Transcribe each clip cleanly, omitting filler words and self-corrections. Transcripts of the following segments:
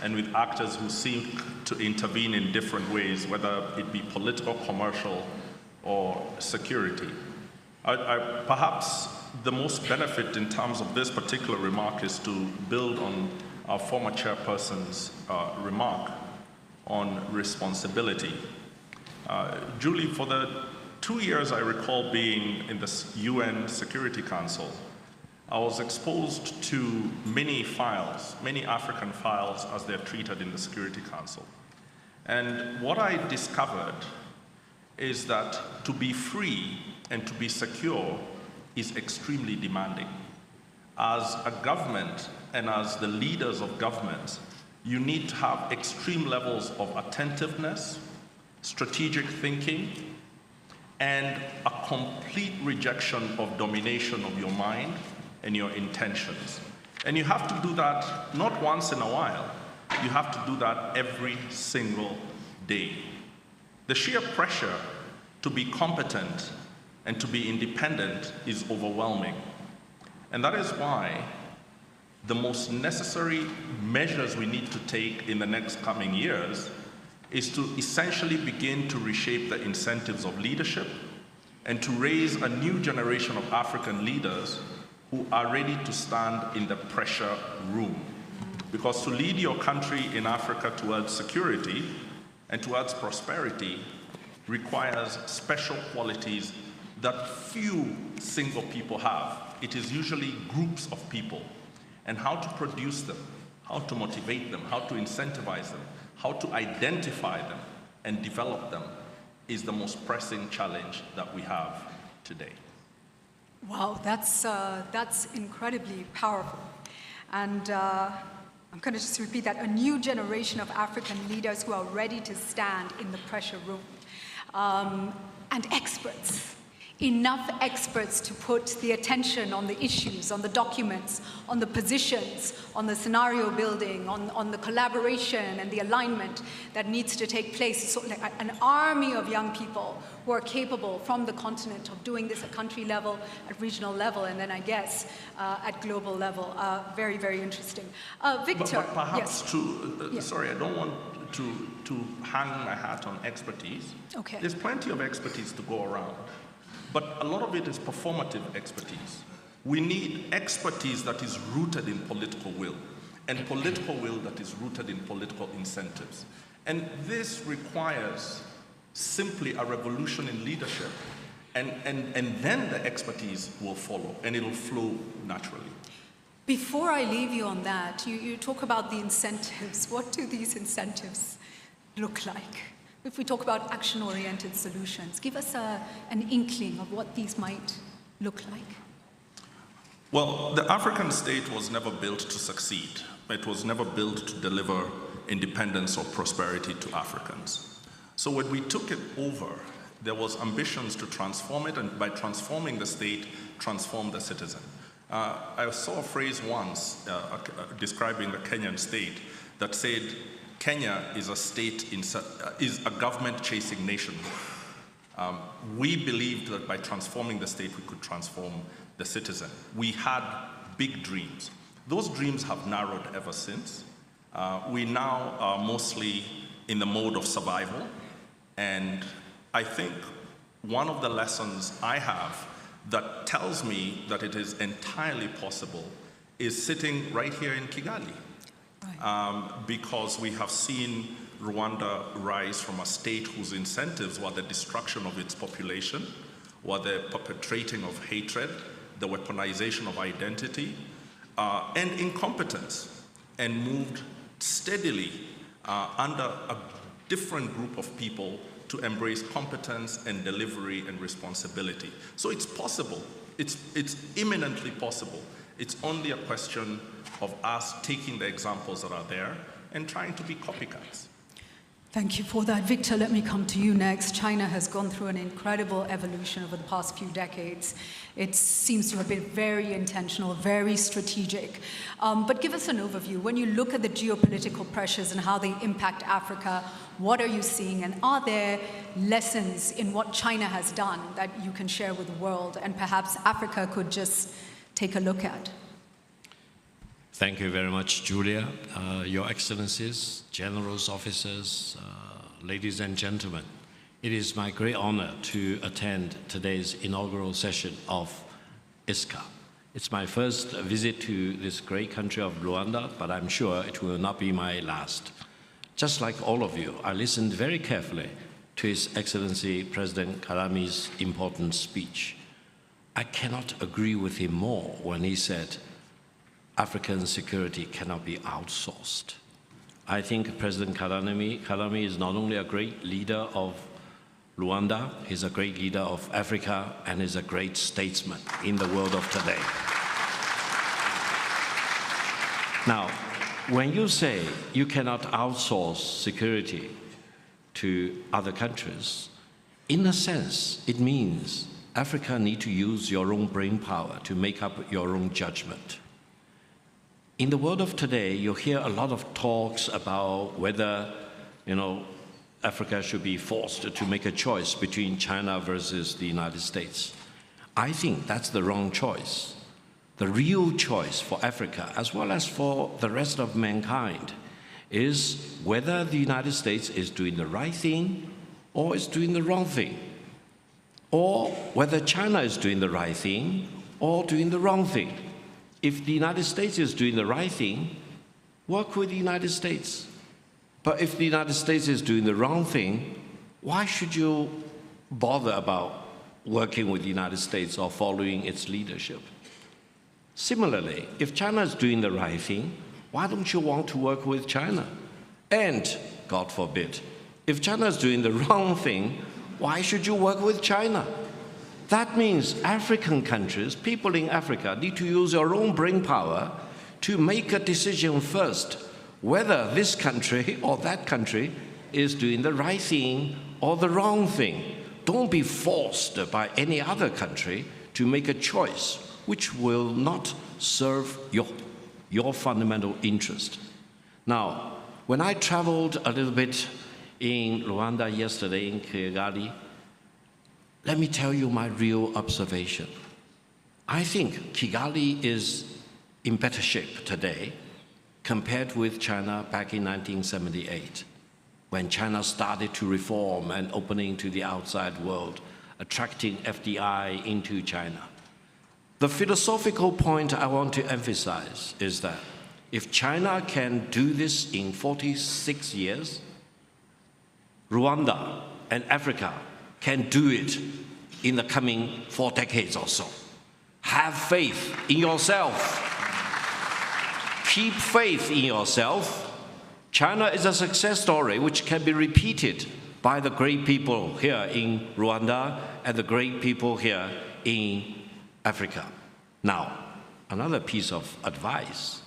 and with actors who seek to intervene in different ways, whether it be political, commercial, or security. Perhaps the most benefit in terms of this particular remark is to build on our former chairperson's remark on responsibility. Julie, for the 2 years I recall being in the UN Security Council, I was exposed to many files, many African files as they're treated in the Security Council. And what I discovered is that to be free and to be secure is extremely demanding. As a government and as the leaders of governments, you need to have extreme levels of attentiveness, strategic thinking, and a complete rejection of domination of your mind and your intentions. And you have to do that not once in a while, you have to do that every single day. The sheer pressure to be competent and to be independent is overwhelming. And that is why the most necessary measures we need to take in the next coming years is to essentially begin to reshape the incentives of leadership and to raise a new generation of African leaders who are ready to stand in the pressure room. Because to lead your country in Africa towards security and towards prosperity requires special qualities that few single people have. It is usually groups of people. And how to produce them, how to motivate them, how to incentivize them, how to identify them and develop them is the most pressing challenge that we have today. Wow, that's incredibly powerful. And I'm going to just repeat that, a new generation of African leaders who are ready to stand in the pressure room. And experts, enough experts to put the attention on the issues, on the documents, on the positions, on the scenario building, on the collaboration and the alignment that needs to take place. So like an army of young people who are capable from the continent of doing this at country level, at regional level, and then I guess at global level. Very, very interesting. Victor. But perhaps yes. to, sorry, I don't want to hang my hat on expertise. Okay. There's plenty of expertise to go around. But a lot of it is performative expertise. We need expertise that is rooted in political will, and political will that is rooted in political incentives. And this requires simply a revolution in leadership, and then the expertise will follow, and it'll flow naturally. Before I leave you on that, you talk about the incentives. What do these incentives look like? If we talk about action-oriented solutions, give us an inkling of what these might look like. Well, the African state was never built to succeed. It was never built to deliver independence or prosperity to Africans. So when we took it over, there was ambitions to transform it, and by transforming the state, transform the citizen. I saw a phrase once describing the Kenyan state that said, Kenya is a state, is a government-chasing nation. We believed that by transforming the state, we could transform the citizen. We had big dreams. Those dreams have narrowed ever since. We now are mostly in the mode of survival. And I think one of the lessons I have that tells me that it is entirely possible is sitting right here in Kigali. Because we have seen Rwanda rise from a state whose incentives were the destruction of its population, were the perpetrating of hatred, the weaponization of identity, and incompetence, and moved steadily under a different group of people to embrace competence and delivery and responsibility. So it's possible. It's imminently possible. It's only a question of us taking the examples that are there and trying to be copycats. Thank you for that. Victor, let me come to you next. China has gone through an incredible evolution over the past few decades. It seems to have been very intentional, very strategic. But give us an overview. When you look at the geopolitical pressures and how they impact Africa, what are you seeing? And are there lessons in what China has done that you can share with the world and perhaps Africa could just take a look at? Thank you very much, Julia. Your Excellencies, Generals, Officers, ladies and gentlemen, it is my great honor to attend today's inaugural session of ISCA. It's my first visit to this great country of Rwanda, but I'm sure it will not be my last. Just like all of you, I listened very carefully to His Excellency President Kagami's important speech. I cannot agree with him more when he said, African security cannot be outsourced. I think President Kagame is not only a great leader of Rwanda, he's a great leader of Africa, and is a great statesman in the world of today. Now, when you say you cannot outsource security to other countries, in a sense, it means Africa needs to use your own brain power to make up your own judgment. In the world of today, you hear a lot of talks about whether, Africa should be forced to make a choice between China versus the United States. I think that's the wrong choice. The real choice for Africa, as well as for the rest of mankind, is whether the United States is doing the right thing or is doing the wrong thing, or whether China is doing the right thing or doing the wrong thing. If the United States is doing the right thing, work with the United States. But if the United States is doing the wrong thing, why should you bother about working with the United States or following its leadership? Similarly, if China is doing the right thing, why don't you want to work with China? And, God forbid, if China is doing the wrong thing, why should you work with China? That means African countries, people in Africa, need to use your own brain power to make a decision first, whether this country or that country is doing the right thing or the wrong thing. Don't be forced by any other country to make a choice which will not serve your fundamental interest. Now, when I traveled a little bit in Rwanda yesterday, in Kigali, let me tell you my real observation. I think Kigali is in better shape today compared with China back in 1978, when China started to reform and opening to the outside world, attracting FDI into China. The philosophical point I want to emphasize is that if China can do this in 46 years, Rwanda and Africa can do it in the coming 4 decades or so. Have faith in yourself. Keep faith in yourself. China is a success story which can be repeated by the great people here in Rwanda and the great people here in Africa. Now, another piece of advice.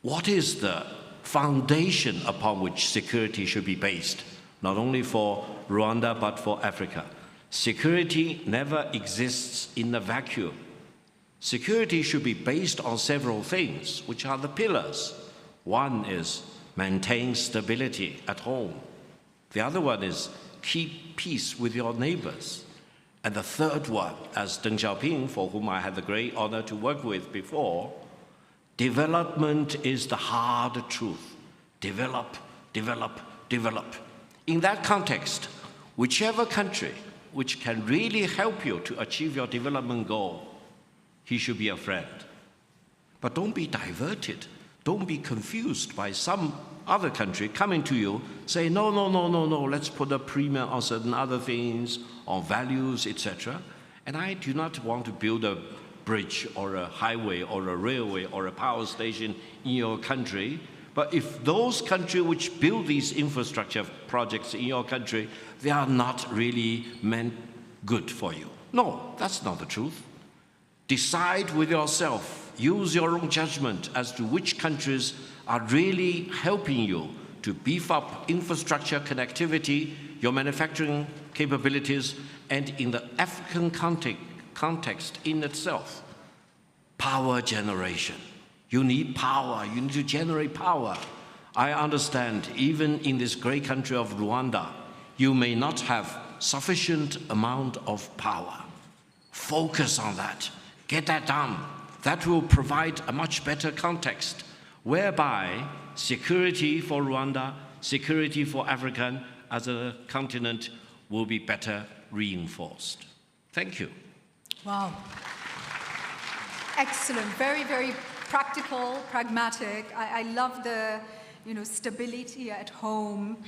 What is the foundation upon which security should be based, not only for Rwanda but for Africa? Security never exists in a vacuum. Security should be based on several things, which are the pillars. One is maintain stability at home. The other one is keep peace with your neighbors. And the third one, as Deng Xiaoping, for whom I had the great honor to work with before, development is the hard truth. Develop, develop, develop. In that context, whichever country which can really help you to achieve your development goal, he should be a friend. But don't be diverted. Don't be confused by some other country coming to you, say, no, let's put a premium on certain other things, on values, etc. And I do not want to build a bridge or a highway or a railway or a power station in your country. But if those countries which build these infrastructure projects in your country, they are not really meant good for you. No, that's not the truth. Decide with yourself, use your own judgment as to which countries are really helping you to beef up infrastructure connectivity, your manufacturing capabilities, and in the African context in itself, power generation. You need power, you need to generate power. I understand, even in this great country of Rwanda, you may not have sufficient amount of power. Focus on that, get that done. That will provide a much better context whereby security for Rwanda, security for Africa as a continent will be better reinforced. Thank you. Wow. Excellent. Very, very practical, pragmatic. I love the, stability at home,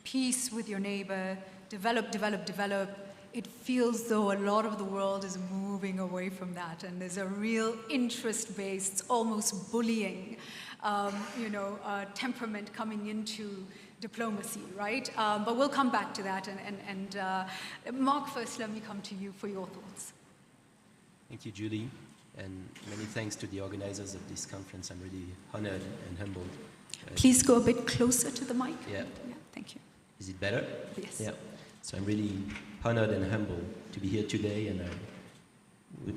peace with your neighbor, develop, develop, develop. It feels though a lot of the world is moving away from that, and there's a real interest-based, almost bullying, temperament coming into diplomacy, right? But we'll come back to that. And Mark, first, let me come to you for your thoughts. Thank you, Julie, and many thanks to the organizers of this conference. I'm really honored and humbled. Please go a bit closer to the mic. Yeah. Yeah, thank you. Is it better? Yes. Yeah. So I'm really honored and humbled to be here today, and I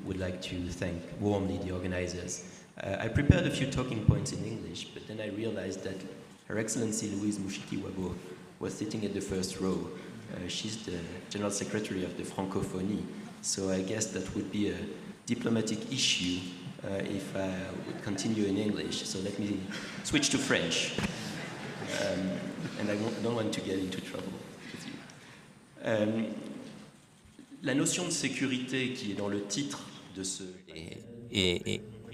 would like to thank warmly the organizers. I prepared a few talking points in English, but then I realized that Her Excellency Louise Mushiki-Wabo was sitting at the first row. She's the General Secretary of the Francophonie, so I guess that would be a diplomatic issue if I would continue in English. So let me switch to French. And I don't want to get into trouble with you. La notion de sécurité qui est dans le titre de ce...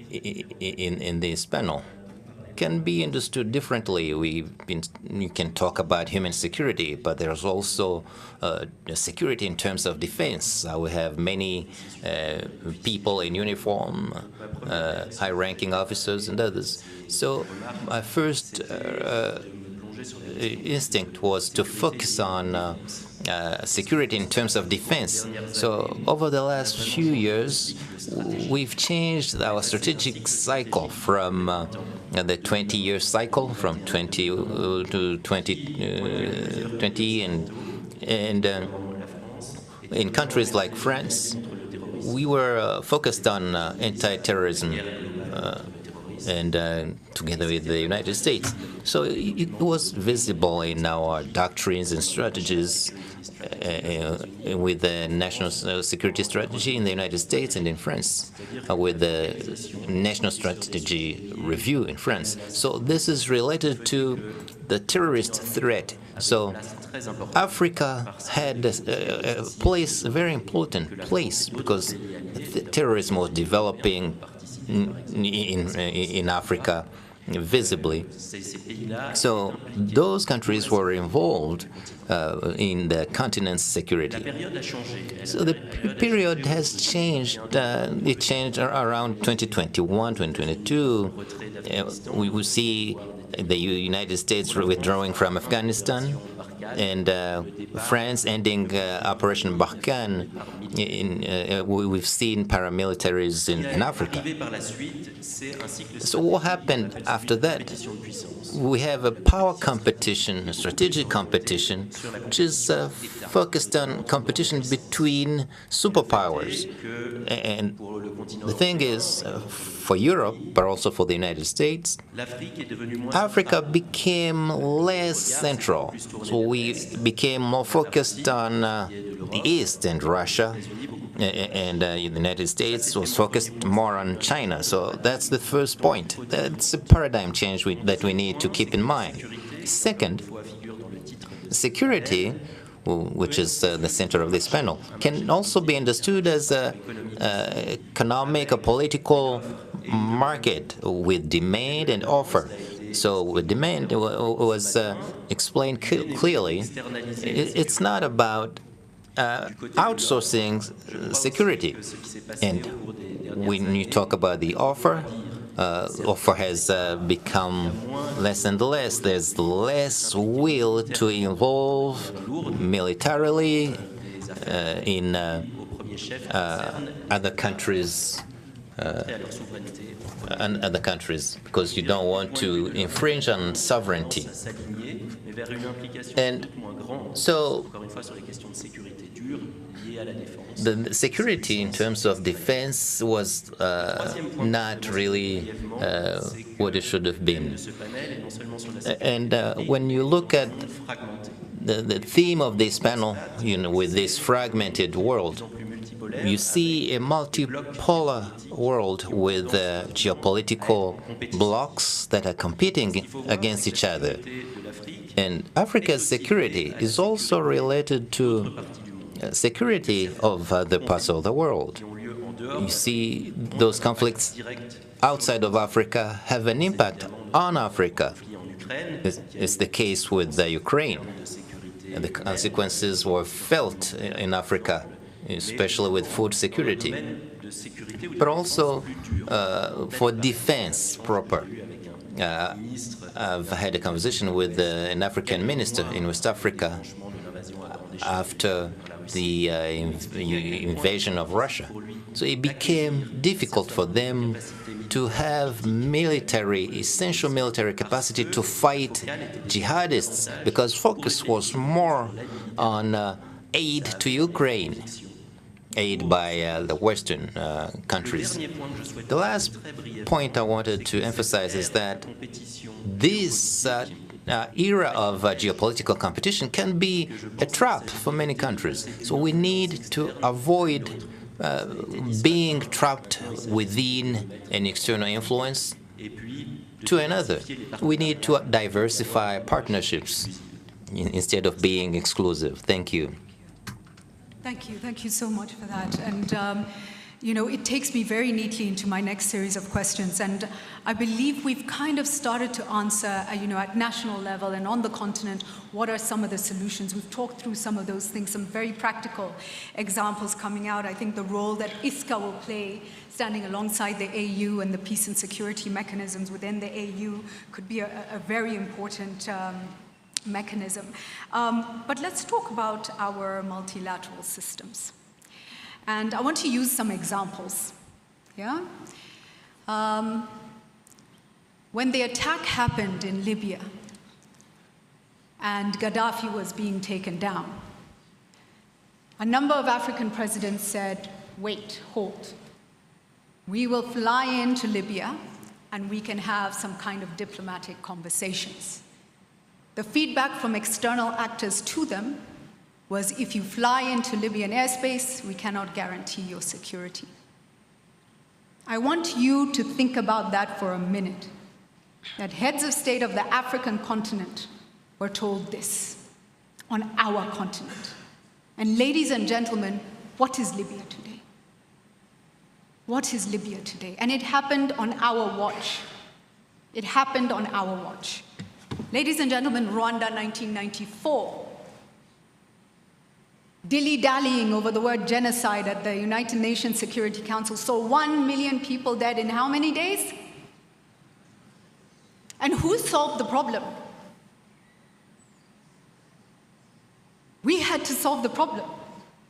In this panel can be understood differently. You can talk about human security, but there's also security in terms of defense. We have many people in uniform, high-ranking officers and others. So my first instinct was to focus on security in terms of defense. So over the last few years, we've changed our strategic cycle from the 20-year cycle, from 20 to 2020, and in countries like France, we were focused on anti-terrorism and together with the United States. So it was visible in our doctrines and strategies with the national security strategy in the United States and in France, with the national strategy review in France. So this is related to the terrorist threat. So Africa had a place, a very important place, because terrorism was developing in Africa visibly. So those countries were involved in the continent's security. So the period has changed. It changed around 2021, 2022. We will see the United States withdrawing from Afghanistan, and France ending Operation Barkhane. We've seen paramilitaries in Africa. So what happened after that? We have a power competition, a strategic competition, which is focused on competition between superpowers. And the thing is, for Europe, but also for the United States, Africa became less central. So we became more focused on the East and Russia, and the United States was focused more on China. So that's the first point. That's a paradigm change that we need to keep in mind. Second, security, which is the center of this panel, can also be understood as an economic or political market with demand and offer. So with demand, it was explained clearly. It's not about outsourcing security. And when you talk about the offer, offer has become less and less. There's less will to involve militarily in other countries. Because you don't want to infringe on sovereignty. And so the security in terms of defense was not really what it should have been. And when you look at the theme of this panel, with this fragmented world, you see a multipolar world with geopolitical blocs that are competing against each other. And Africa's security is also related to security of other parts of the world. You see, those conflicts outside of Africa have an impact on Africa. It's the case with Ukraine. And the consequences were felt in Africa, especially with food security, but also for defense proper. I've had a conversation with an African minister in West Africa after the invasion of Russia. So it became difficult for them to have essential military capacity to fight jihadists, because focus was more on aid to Ukraine, aid by the Western countries. The last point I wanted to emphasize is that this era of geopolitical competition can be a trap for many countries. So we need to avoid being trapped within an external influence to another. We need to diversify partnerships instead of being exclusive. Thank you. Thank you so much for that. And you know, it takes me very neatly into my next series of questions. And I believe we've kind of started to answer, you know, at national level and on the continent, what are some of the solutions? We've talked through some of those things, some very practical examples coming out. I think the role that ISCA will play, standing alongside the AU and the peace and security mechanisms within the AU, could be a very important mechanism. But let's talk about our multilateral systems. And I want to use some examples. Yeah? When the attack happened in Libya and Gaddafi was being taken down, a number of African presidents said, wait, hold. We will fly into Libya and we can have some kind of diplomatic conversations. The feedback from external actors to them was, if you fly into Libyan airspace, we cannot guarantee your security. I want you to think about that for a minute, that heads of state of the African continent were told this on our continent. And ladies and gentlemen, what is Libya today? What is Libya today? And it happened on our watch. It happened on our watch. Ladies and gentlemen, Rwanda 1994. Dilly-dallying over the word genocide at the United Nations Security Council saw 1 million people dead in how many days? And who solved the problem? We had to solve the problem.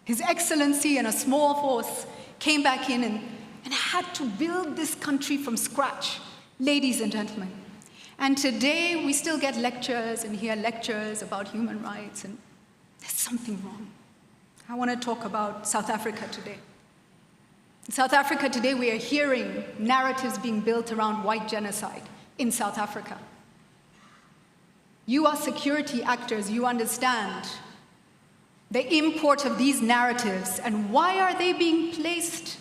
His Excellency and a small force came back in and had to build this country from scratch, ladies and gentlemen. And today we still get lectures and hear lectures about human rights, and there's something wrong. I want to talk about South Africa today. In South Africa today, we are hearing narratives being built around white genocide in South Africa. You are security actors, you understand the import of these narratives and why are they being placed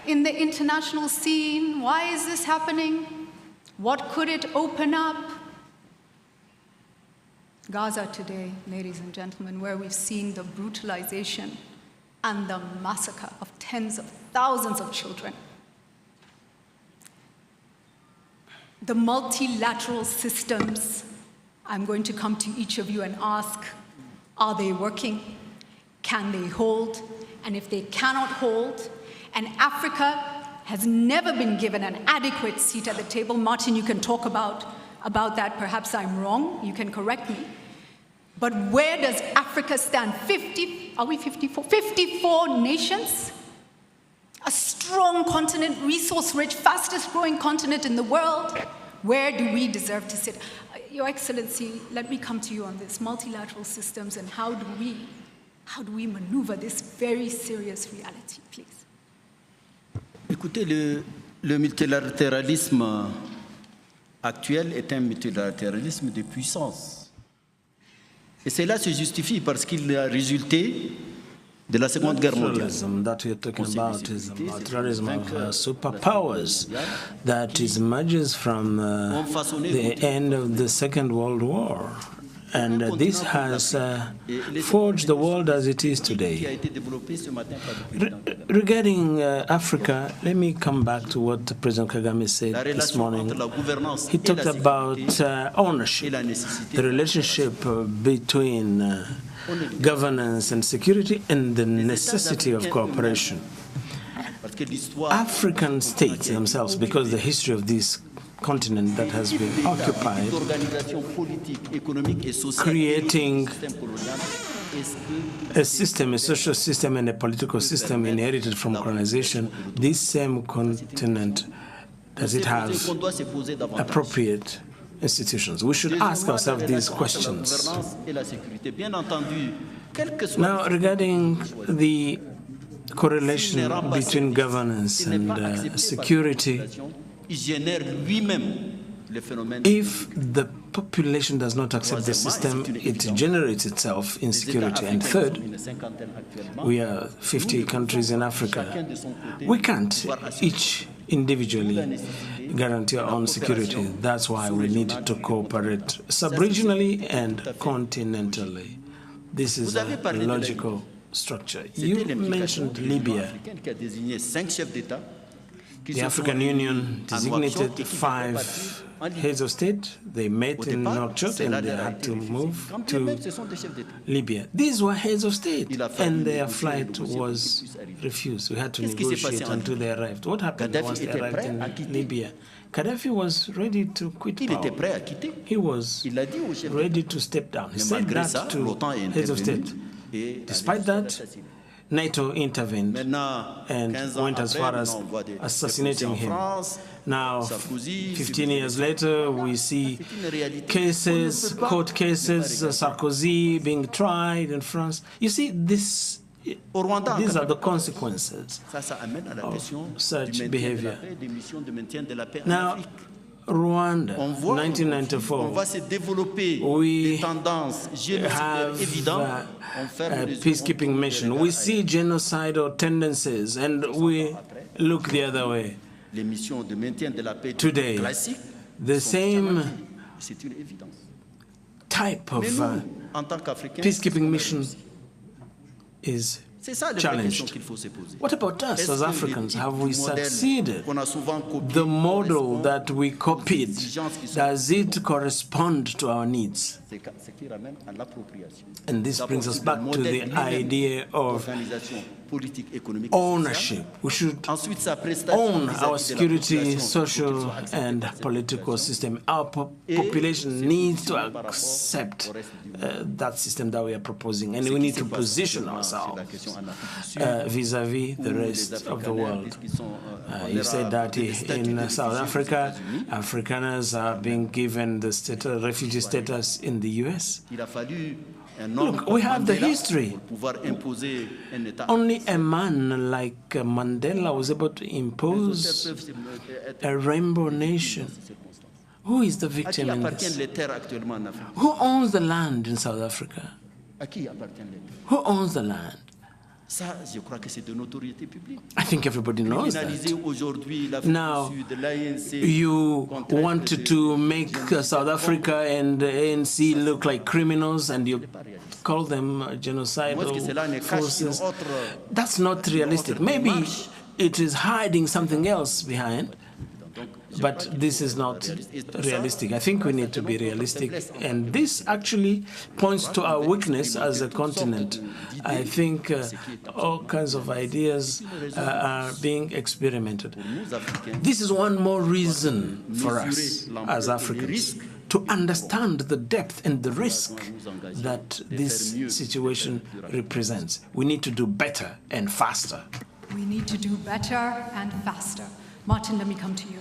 in the international scene? Why is this happening? What could it open up? Gaza today, ladies and gentlemen, where we've seen the brutalization and the massacre of tens of thousands of children. The multilateral systems, I'm going to come to each of you and ask, are they working? Can they hold? And if they cannot hold, and Africa has never been given an adequate seat at the table, Martin, you can talk about that, perhaps I'm wrong, you can correct me. But where does Africa stand? 54 nations? A strong continent, resource-rich, fastest-growing continent in the world. Where do we deserve to sit? Your Excellency, let me come to you on this. Multilateral systems and how do we maneuver this very serious reality, please? Écoutez, le multilatéralisme actuel est un multilatéralisme de puissance. Et cela se justifie parce qu'il a résulté de la Seconde Guerre mondiale. Multilateralism that you're talking about is a multilateralism of superpowers that emerges from the end of the Second World War. And this has forged the world as it is today. Regarding Africa, let me come back to what President Kagame said this morning. He talked about ownership, the relationship between governance and security, and the necessity of cooperation. African states themselves, because the history of this continent that has been occupied, creating a system, a social system and a political system inherited from colonization, this same continent, does it have appropriate institutions? We should ask ourselves these questions. Now, regarding the correlation between governance and security, if the population does not accept the system, it generates itself insecurity. And third, we are 50 countries in Africa. We can't each individually guarantee our own security. That's why we need to cooperate sub-regionally and continentally. This is a logical structure. You mentioned Libya. The African Union designated 5 heads of state. They met in Nouakchott and they had to move to Libya. These were heads of state, and their flight was refused. We had to negotiate until they arrived. What happened once they arrived in Libya? Gaddafi was ready to quit power. He was ready to step down. He said that to heads of state. Despite that, NATO intervened and went as far as assassinating him. Now, 15 years later, we see cases, court cases, Sarkozy being tried in France. You see, these are the consequences of such behavior. Now, Rwanda, 1994, we have a peacekeeping mission. We see genocidal tendencies, and we look the other way. Today, the same type of peacekeeping mission is challenged. What about us as Africans? Have we succeeded? The model that we copied, does it correspond to our needs? And this brings us back to the idea of ownership. We should own our security, social, and political system. Our population needs to accept that system that we are proposing, and we need to position ourselves vis-à-vis the rest of the world. You said that in South Africa, Afrikaners are being given the status, refugee status in the US. Look, we have the history. Only a man like Mandela was able to impose a rainbow nation. Who is the victim in this? Who owns the land in South Africa? Who owns the land? I think everybody knows that. Now, you wanted to make South Africa and the ANC look like criminals, and you call them genocidal forces. That's not realistic. Maybe it is hiding something else behind, but this is not realistic. I think we need to be realistic, and this actually points to our weakness as a continent. I think all kinds of ideas are being experimented. This is one more reason for us as Africans to understand the depth and the risk that this situation represents. We need to do better and faster. We need to do better and faster. Martin, let me come to you.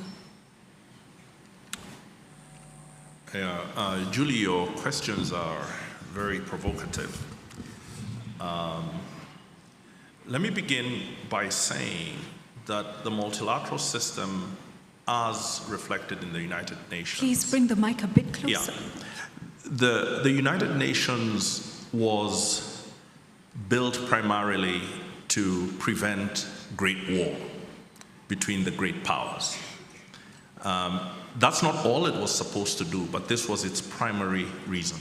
Julie, your questions are very provocative. Let me begin by saying that the multilateral system, as reflected in the United Nations... Please bring the mic a bit closer. Yeah. The United Nations was built primarily to prevent great war between the great powers. That's not all it was supposed to do, but this was its primary reason.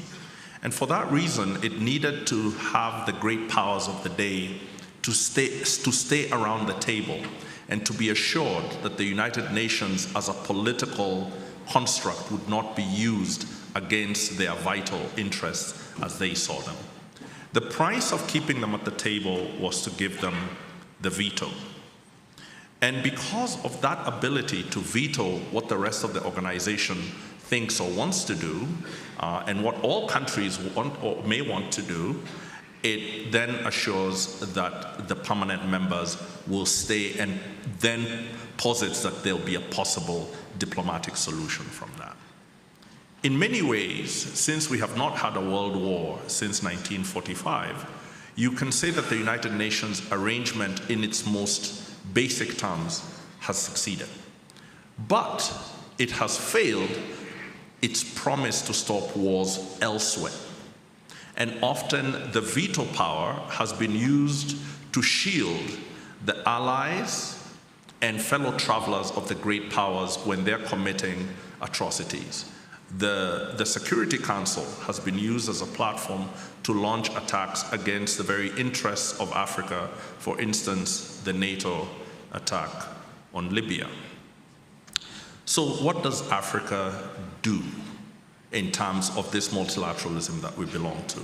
And for that reason, it needed to have the great powers of the day to stay around the table and to be assured that the United Nations as a political construct would not be used against their vital interests as they saw them. The price of keeping them at the table was to give them the veto. And because of that ability to veto what the rest of the organization thinks or wants to do, and what all countries want or may want to do, it then assures that the permanent members will stay, and then posits that there'll be a possible diplomatic solution from that. In many ways, since we have not had a world war since 1945, you can say that the United Nations arrangement in its most basic terms has succeeded. But it has failed its promise to stop wars elsewhere. And often the veto power has been used to shield the allies and fellow travelers of the great powers when they're committing atrocities. The Security Council has been used as a platform to launch attacks against the very interests of Africa, for instance, the NATO attack on Libya. So what does Africa do in terms of this multilateralism that we belong to?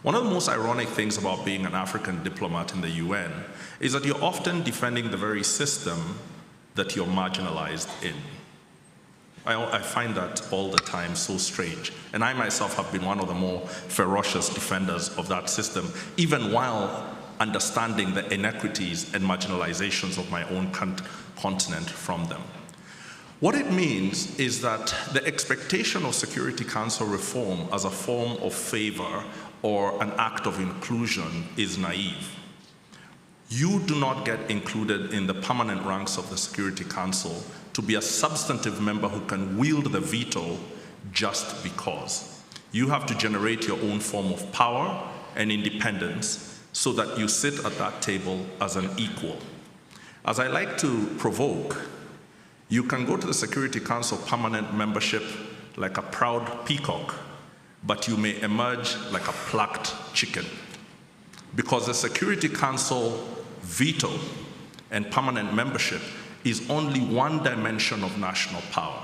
One of the most ironic things about being an African diplomat in the UN is that you're often defending the very system that you're marginalized in. I find that all the time so strange. And I myself have been one of the more ferocious defenders of that system, even while understanding the inequities and marginalizations of my own continent from them. What it means is that the expectation of Security Council reform as a form of favor or an act of inclusion is naive. You do not get included in the permanent ranks of the Security Council to be a substantive member who can wield the veto just because. You have to generate your own form of power and independence so that you sit at that table as an equal. As I like to provoke, you can go to the Security Council permanent membership like a proud peacock, but you may emerge like a plucked chicken. Because the Security Council veto and permanent membership is only one dimension of national power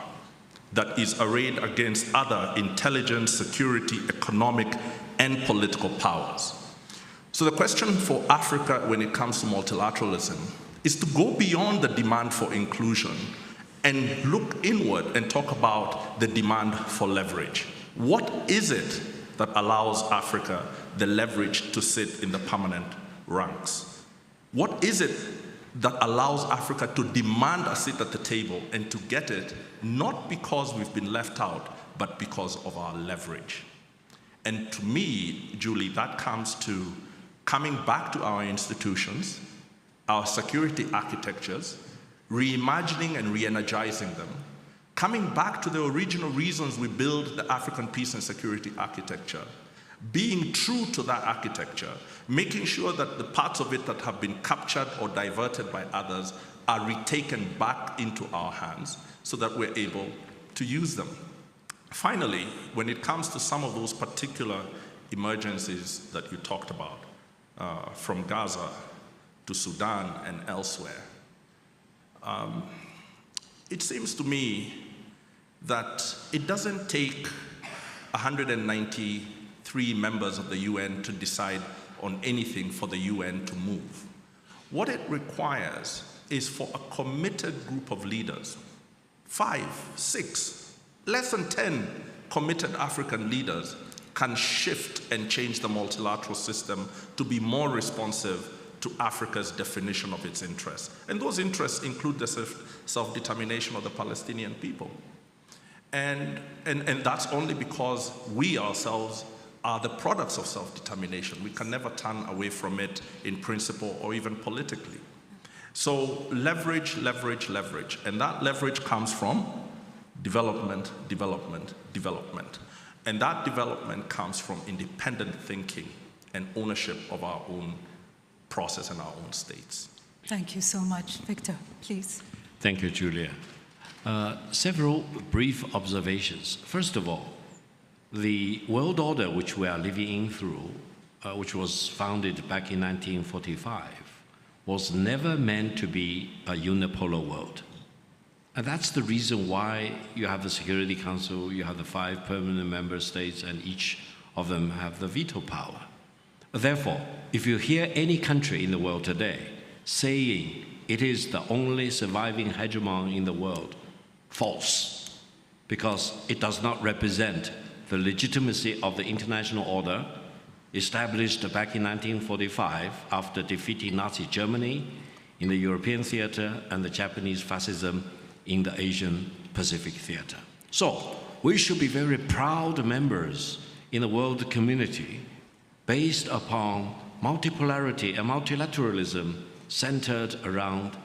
that is arrayed against other intelligence, security, economic, and political powers. So the question for Africa when it comes to multilateralism is to go beyond the demand for inclusion and look inward and talk about the demand for leverage. What is it that allows Africa the leverage to sit in the permanent ranks? What is it that allows Africa to demand a seat at the table and to get it, not because we've been left out, but because of our leverage? And to me, Julie, that comes to coming back to our institutions, our security architectures, reimagining and re-energizing them, coming back to the original reasons we built the African peace and security architecture, being true to that architecture, making sure that the parts of it that have been captured or diverted by others are retaken back into our hands so that we're able to use them. Finally, when it comes to some of those particular emergencies that you talked about, from Gaza to Sudan and elsewhere, it seems to me that it doesn't take 193 members of the UN to decide on anything for the UN to move. What it requires is for a committed group of leaders, 5, 6, less than 10 committed African leaders can shift and change the multilateral system to be more responsive to Africa's definition of its interests. And those interests include the self-determination of the Palestinian people. And that's only because we ourselves are the products of self-determination. We can never turn away from it in principle or even politically. So leverage, leverage, leverage. And that leverage comes from development, development, development. And that development comes from independent thinking and ownership of our own process and our own states. Thank you so much. Victor, please. Thank you, Julia. Several brief observations. First of all, the world order which we are living in through, which was founded back in 1945, was never meant to be a unipolar world. And that's the reason why you have the Security Council, you have the 5 permanent member states, and each of them have the veto power. Therefore, if you hear any country in the world today saying it is the only surviving hegemon in the world, false, because it does not represent the legitimacy of the international order established back in 1945 after defeating Nazi Germany in the European theater and the Japanese fascism in the Asian Pacific theater. So we should be very proud members in the world community based upon multipolarity and multilateralism centered around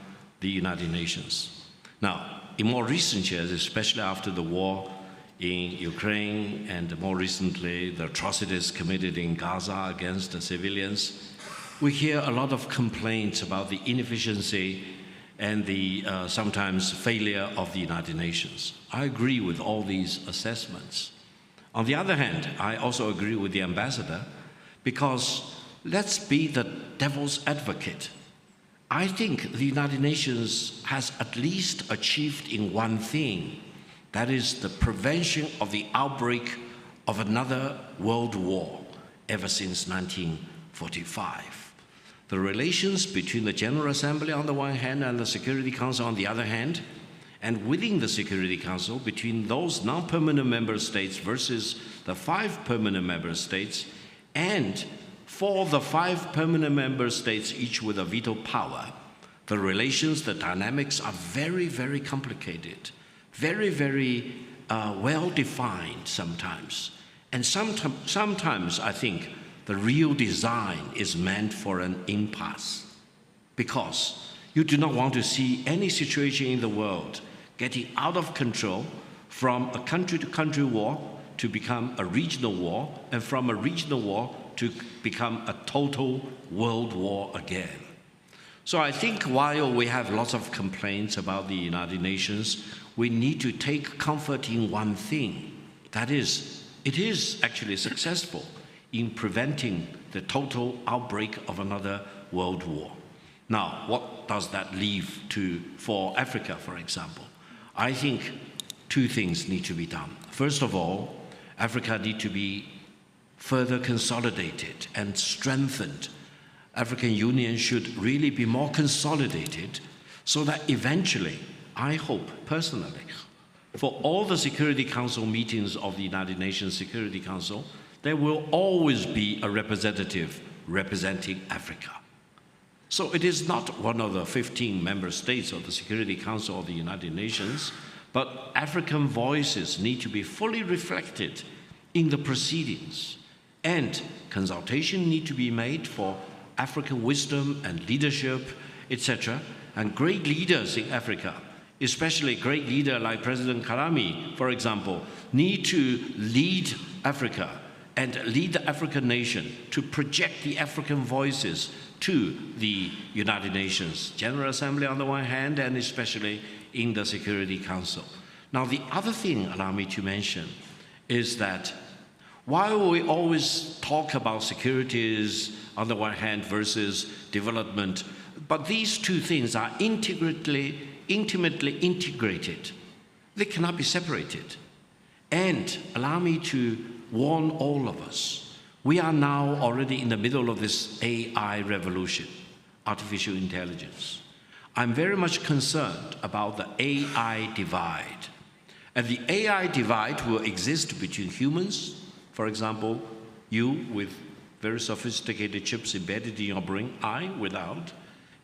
the United Nations. Now, in more recent years, especially after the war in Ukraine and more recently the atrocities committed in Gaza against the civilians, we hear a lot of complaints about the inefficiency and the sometimes failure of the United Nations. I agree with all these assessments. On the other hand, I also agree with the ambassador, because let's be the devil's advocate. I think the United Nations has at least achieved in one thing, that is the prevention of the outbreak of another world war ever since 1945. The relations between the General Assembly on the one hand and the Security Council on the other hand, and within the Security Council between those non-permanent member states versus the 5 permanent member states, and for the 5 permanent member states, each with a veto power, the relations, the dynamics are very, very complicated, very, very well-defined sometimes. And sometimes I think the real design is meant for an impasse, because you do not want to see any situation in the world getting out of control from a country-to-country war to become a regional war, and from a regional war to become a total world war again. So I think while we have lots of complaints about the United Nations, we need to take comfort in one thing. That is, it is actually successful in preventing the total outbreak of another world war. Now, what does that leave for Africa, for example? I think 2 things need to be done. First of all, Africa needs to be further consolidated and strengthened. African Union should really be more consolidated so that eventually, I hope personally, for all the Security Council meetings of the United Nations Security Council, there will always be a representative representing Africa. So it is not one of the 15 member states of the Security Council of the United Nations, but African voices need to be fully reflected in the proceedings. And consultation need to be made for African wisdom and leadership, etc. And great leaders in Africa, especially a great leader like President Karami, for example, need to lead Africa and lead the African nation to project the African voices to the United Nations General Assembly on the one hand, and especially in the Security Council. Now, the other thing allow me to mention is that while we always talk about securities on the one hand versus development, but these 2 things are intimately integrated. They cannot be separated. And allow me to warn all of us, we are now already in the middle of this AI revolution, artificial intelligence. I'm very much concerned about the AI divide. And the AI divide will exist between humans. For example, you with very sophisticated chips embedded in your brain, I without,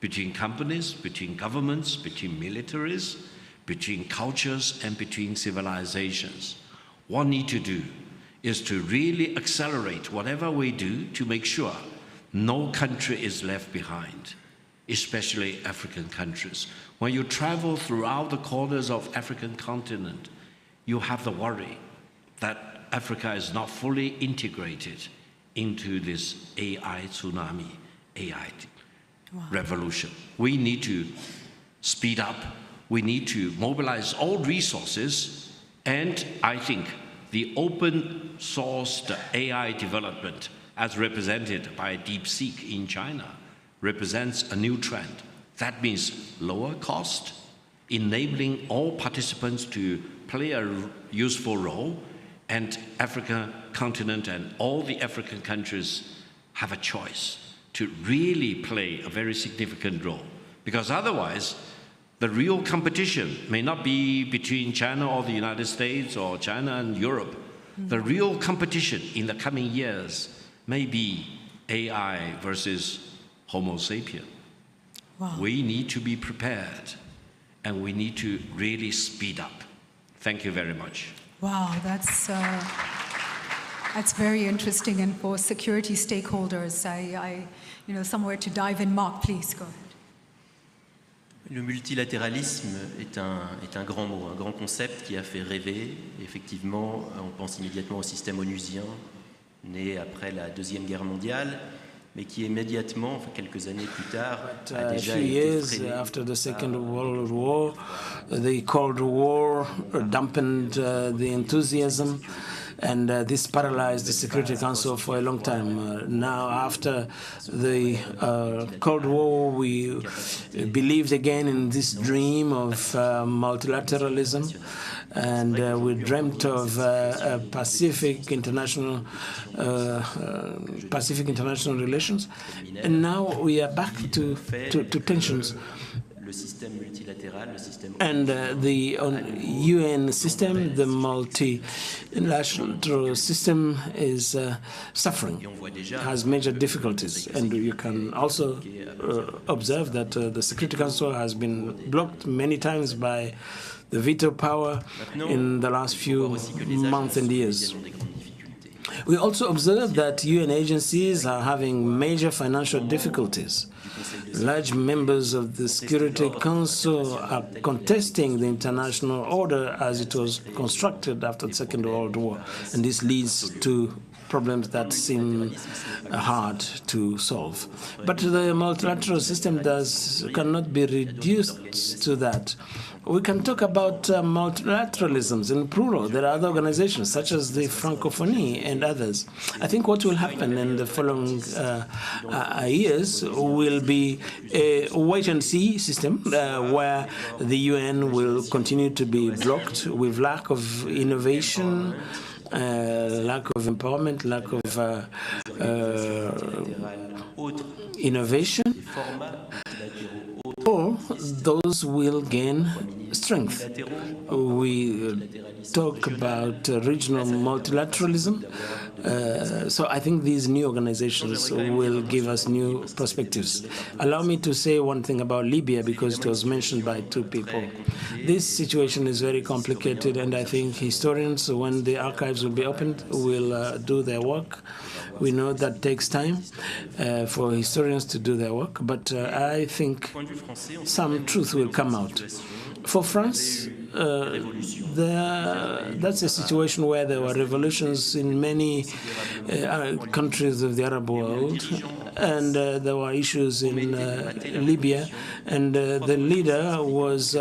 between companies, between governments, between militaries, between cultures, and between civilizations. What we need to do is to really accelerate whatever we do to make sure no country is left behind, especially African countries. When you travel throughout the corners of African continent, you have the worry that Africa is not fully integrated into this AI tsunami, AI revolution. We need to speed up. We need to mobilize all resources. And I think the open source AI development, as represented by DeepSeek in China, represents a new trend. That means lower cost, enabling all participants to play a useful role, and African continent and all the African countries have a choice to really play a very significant role. Because otherwise, the real competition may not be between China or the United States or China and Europe. The real competition in the coming years may be AI versus Homo sapien. Wow. We need to be prepared, and we need to really speed up. Thank you very much. Wow, that's very interesting, and for security stakeholders, somewhere to dive in. Mark, please go ahead. Le multilatéralisme est un grand mot, un grand concept qui a fait rêver. Effectivement, on pense immédiatement au système onusien, né après la Deuxième Guerre mondiale, mais qui immédiatement, quelques années plus tard, a déjà été freiné. After the Second World War, the Cold War dampened the enthusiasm, and this paralyzed the Security Council for a long time. Now, after the Cold War, we believed again in this dream of multilateralism, and we dreamt of Pacific international relations, and now we are back to tensions. And the UN system, the multilateral system, is suffering, has major difficulties. And you can also observe that the Security Council has been blocked many times by the veto power in the last few months and years. We also observe that UN agencies are having major financial difficulties. Large members of the Security Council are contesting the international order as it was constructed after the Second World War, and this leads to problems that seem hard to solve. But the multilateral system cannot be reduced to that. We can talk about multilateralisms in plural. There are other organizations, such as the Francophonie and others. I think what will happen in the following years will be a wait-and-see system where the UN will continue to be blocked with lack of innovation, lack of empowerment, lack of innovation, or those will gain strength. We talk about regional multilateralism. So I think these new organizations will give us new perspectives. Allow me to say one thing about Libya, because it was mentioned by two people. This situation is very complicated, and I think historians, when the archives will be opened, will do their work. We know that takes time for historians to do their work, but I think some truth will come out. For France, that's a situation where there were revolutions in many countries of the Arab world, and there were issues in Libya, and the leader was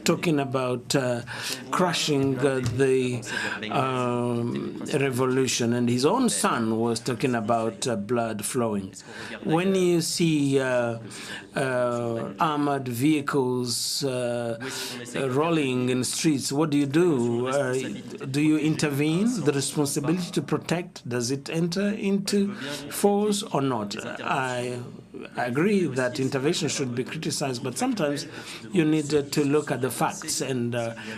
talking about crushing the revolution, and his own son was talking about blood flowing. When you see armored vehicles rolling in streets, what do? Do you intervene? The responsibility to protect, does it enter into force or not? I agree that intervention should be criticized, but sometimes you need to look at the facts and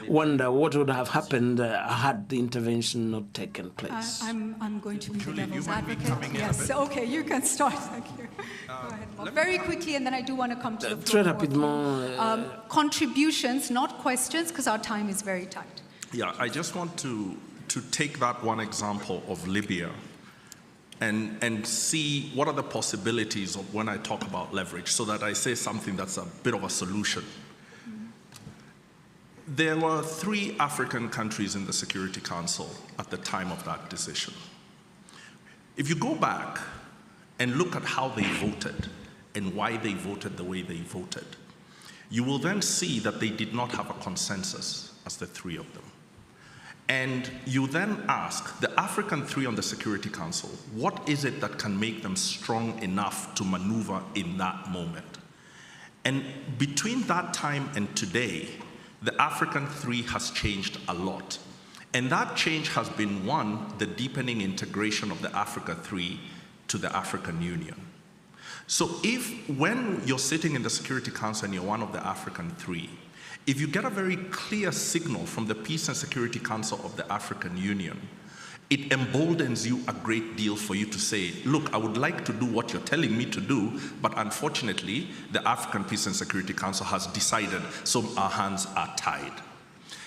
wonder what would have happened had the intervention not taken place. I'm going to be the devil's advocate. Yes, okay, you can start. Thank you. Go ahead, Mark. Very quickly, and then I do want to come to the floor. Très rapidement. Contributions, not questions, because our time is very tight. Yeah, I just want to take that one example of Libya and see what are the possibilities of when I talk about leverage, so that I say something that's a bit of a solution. There were 3 African countries in the Security Council at the time of that decision. If you go back and look at how they voted and why they voted the way they voted, you will then see that they did not have a consensus as the three of them. And you then ask the African three on the Security Council, what is it that can make them strong enough to maneuver in that moment? And between that time and today, the African three has changed a lot. And that change has been, one, the deepening integration of the Africa three to the African Union. So when you're sitting in the Security Council and you're one of the African three, if you get a very clear signal from the Peace and Security Council of the African Union, it emboldens you a great deal for you to say, look, I would like to do what you're telling me to do, but unfortunately, the African Peace and Security Council has decided, so our hands are tied.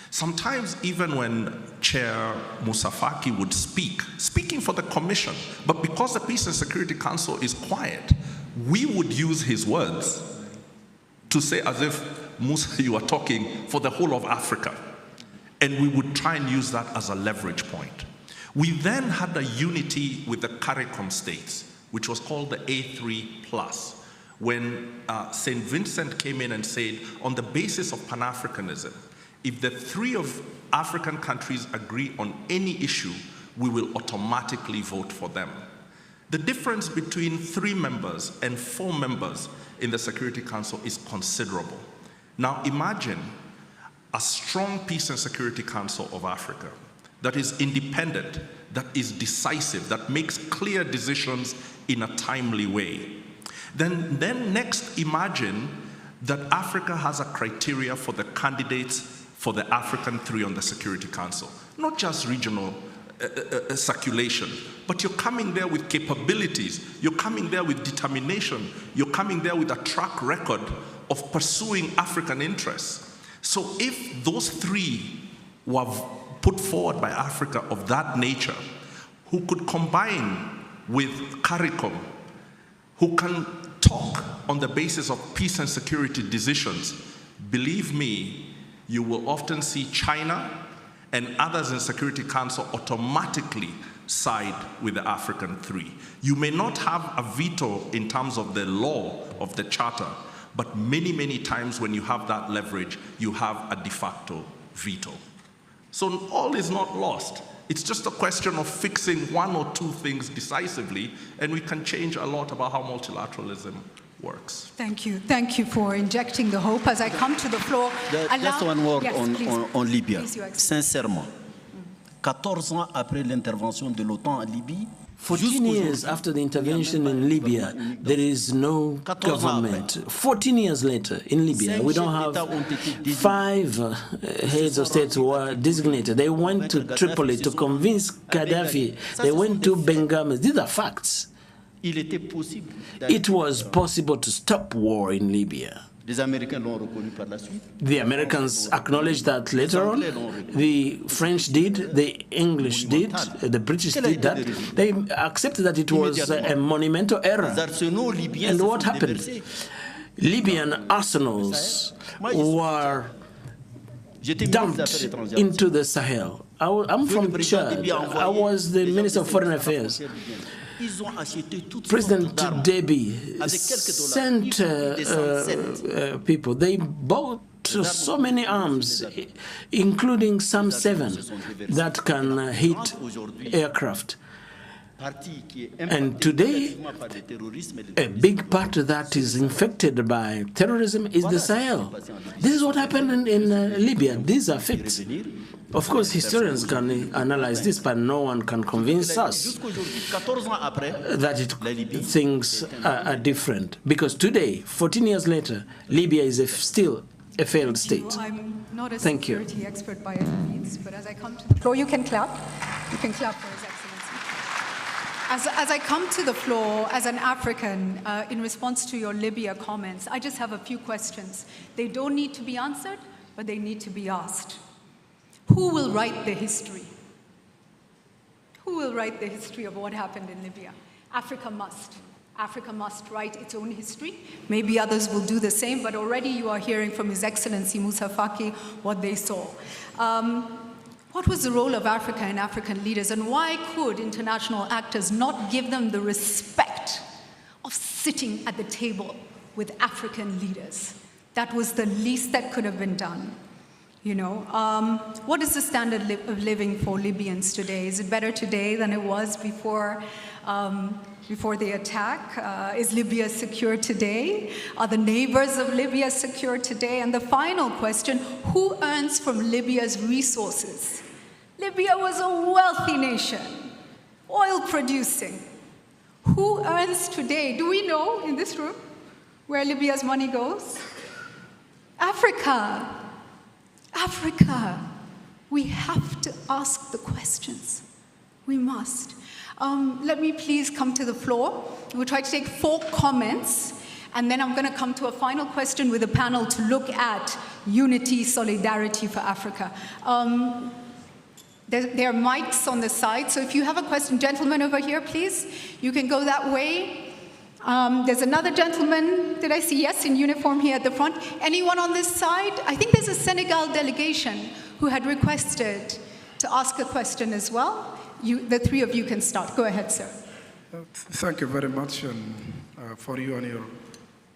Sometimes even when Chair Moussa Faki would speaking for the Commission, but because the Peace and Security Council is quiet, we would use his words to say as if, Moussa, you are talking for the whole of Africa. And we would try and use that as a leverage point. We then had a unity with the CARICOM states, which was called the A3+, when St. Vincent came in and said, on the basis of Pan-Africanism, if the three of African countries agree on any issue, we will automatically vote for them. The difference between 3 members and 4 members in the Security Council is considerable. Now imagine a strong Peace and Security Council of Africa that is independent, that is decisive, that makes clear decisions in a timely way. Then next imagine that Africa has a criteria for the candidates for the African three on the Security Council, not just regional circulation, but you're coming there with capabilities, you're coming there with determination, you're coming there with a track record of pursuing African interests. So if those 3 were put forward by Africa of that nature, who could combine with CARICOM, who can talk on the basis of peace and security decisions, believe me, you will often see China and others in Security Council automatically side with the African three. You may not have a veto in terms of the law of the charter, but many, many times when you have that leverage, you have a de facto veto. So all is not lost. It's just a question of fixing 1 or 2 things decisively, and we can change a lot about how multilateralism works. Thank you. Thank you for injecting the hope. As I come to the floor, just one word on Libya. Please, Sincèrement, 14 ans après l'intervention de l'OTAN en Libye, 14 years after the intervention in Libya, there is no government. 14 years later in Libya, we don't have 5 heads of state who were designated. They went to Tripoli to convince Gaddafi. They went to Benghazi. These are facts. It was possible to stop war in Libya. The Americans acknowledged that later on. The French did, the English did, the British did that. They accepted that it was a monumental error. And what happened? Libyan arsenals were dumped into the Sahel. I'm from Chad. I was the Minister of Foreign Affairs. President Deby sent people. They bought so many arms, including some 7 that can hit aircraft. And today, a big part that is infected by terrorism is the Sahel. This is what happened in Libya. These are facts. Of course, historians can analyze this, but no one can convince us that things are different. Because today, 14 years later, Libya is still a failed state. I'm not a security expert by any means, but as I come to the floor, you can clap. You can clap for His Excellency. As I come to the floor, as an African, in response to your Libya comments, I just have a few questions. They don't need to be answered, but they need to be asked. Who will write the history? Who will write the history of what happened in Libya? Africa must. Africa must write its own history. Maybe others will do the same, but already you are hearing from His Excellency Moussa Faki what they saw. What was the role of Africa and African leaders, and why could international actors not give them the respect of sitting at the table with African leaders? That was the least that could have been done. You know, what is the standard of living for Libyans today? Is it better today than it was before the attack? Is Libya secure today? Are the neighbors of Libya secure today? And the final question, who earns from Libya's resources? Libya was a wealthy nation, oil producing. Who earns today? Do we know in this room where Libya's money goes? Africa. Africa. We have to ask the questions. We must. Let me please come to the floor. We'll try to take 4 comments, and then I'm going to come to a final question with the panel to look at unity, solidarity for Africa. There are mics on the side, so if you have a question, gentlemen over here, please, you can go that way. There's another gentleman, did I see? Yes, in uniform here at the front. Anyone on this side? I think there's a Senegal delegation who had requested to ask a question as well. The 3 of you can start. Go ahead, sir. Thank you very much for you and your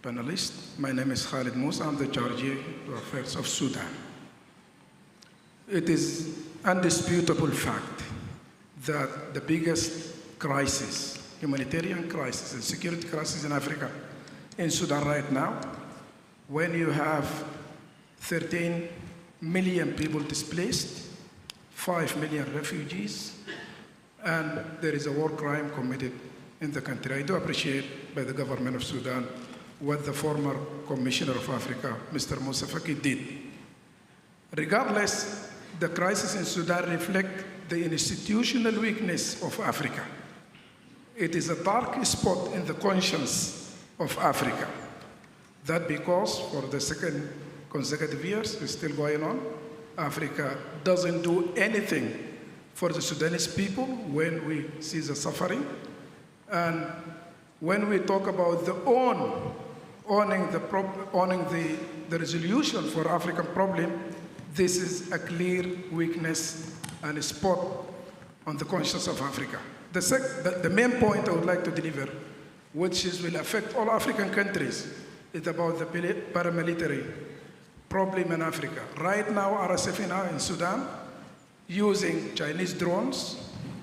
panelists. My name is Khalid Moussa. I'm the Charge d'Affaires of Sudan. It is undisputable fact that the biggest crisis, humanitarian crisis and security crisis in Africa, in Sudan right now, when you have 13 million people displaced, 5 million refugees, and there is a war crime committed in the country. I do appreciate by the government of Sudan what the former Commissioner of Africa, Mr. Moussa Faki, did. Regardless, the crisis in Sudan reflects the institutional weakness of Africa. It is a dark spot in the conscience of Africa. That because for the second consecutive years, it's still going on, Africa doesn't do anything for the Sudanese people when we see the suffering. And when we talk about the owning the resolution for African problem, this is a clear weakness and a spot on the conscience of Africa. The main point I would like to deliver, which will affect all African countries, is about the paramilitary problem in Africa. Right now, RSF in Sudan, using Chinese drones,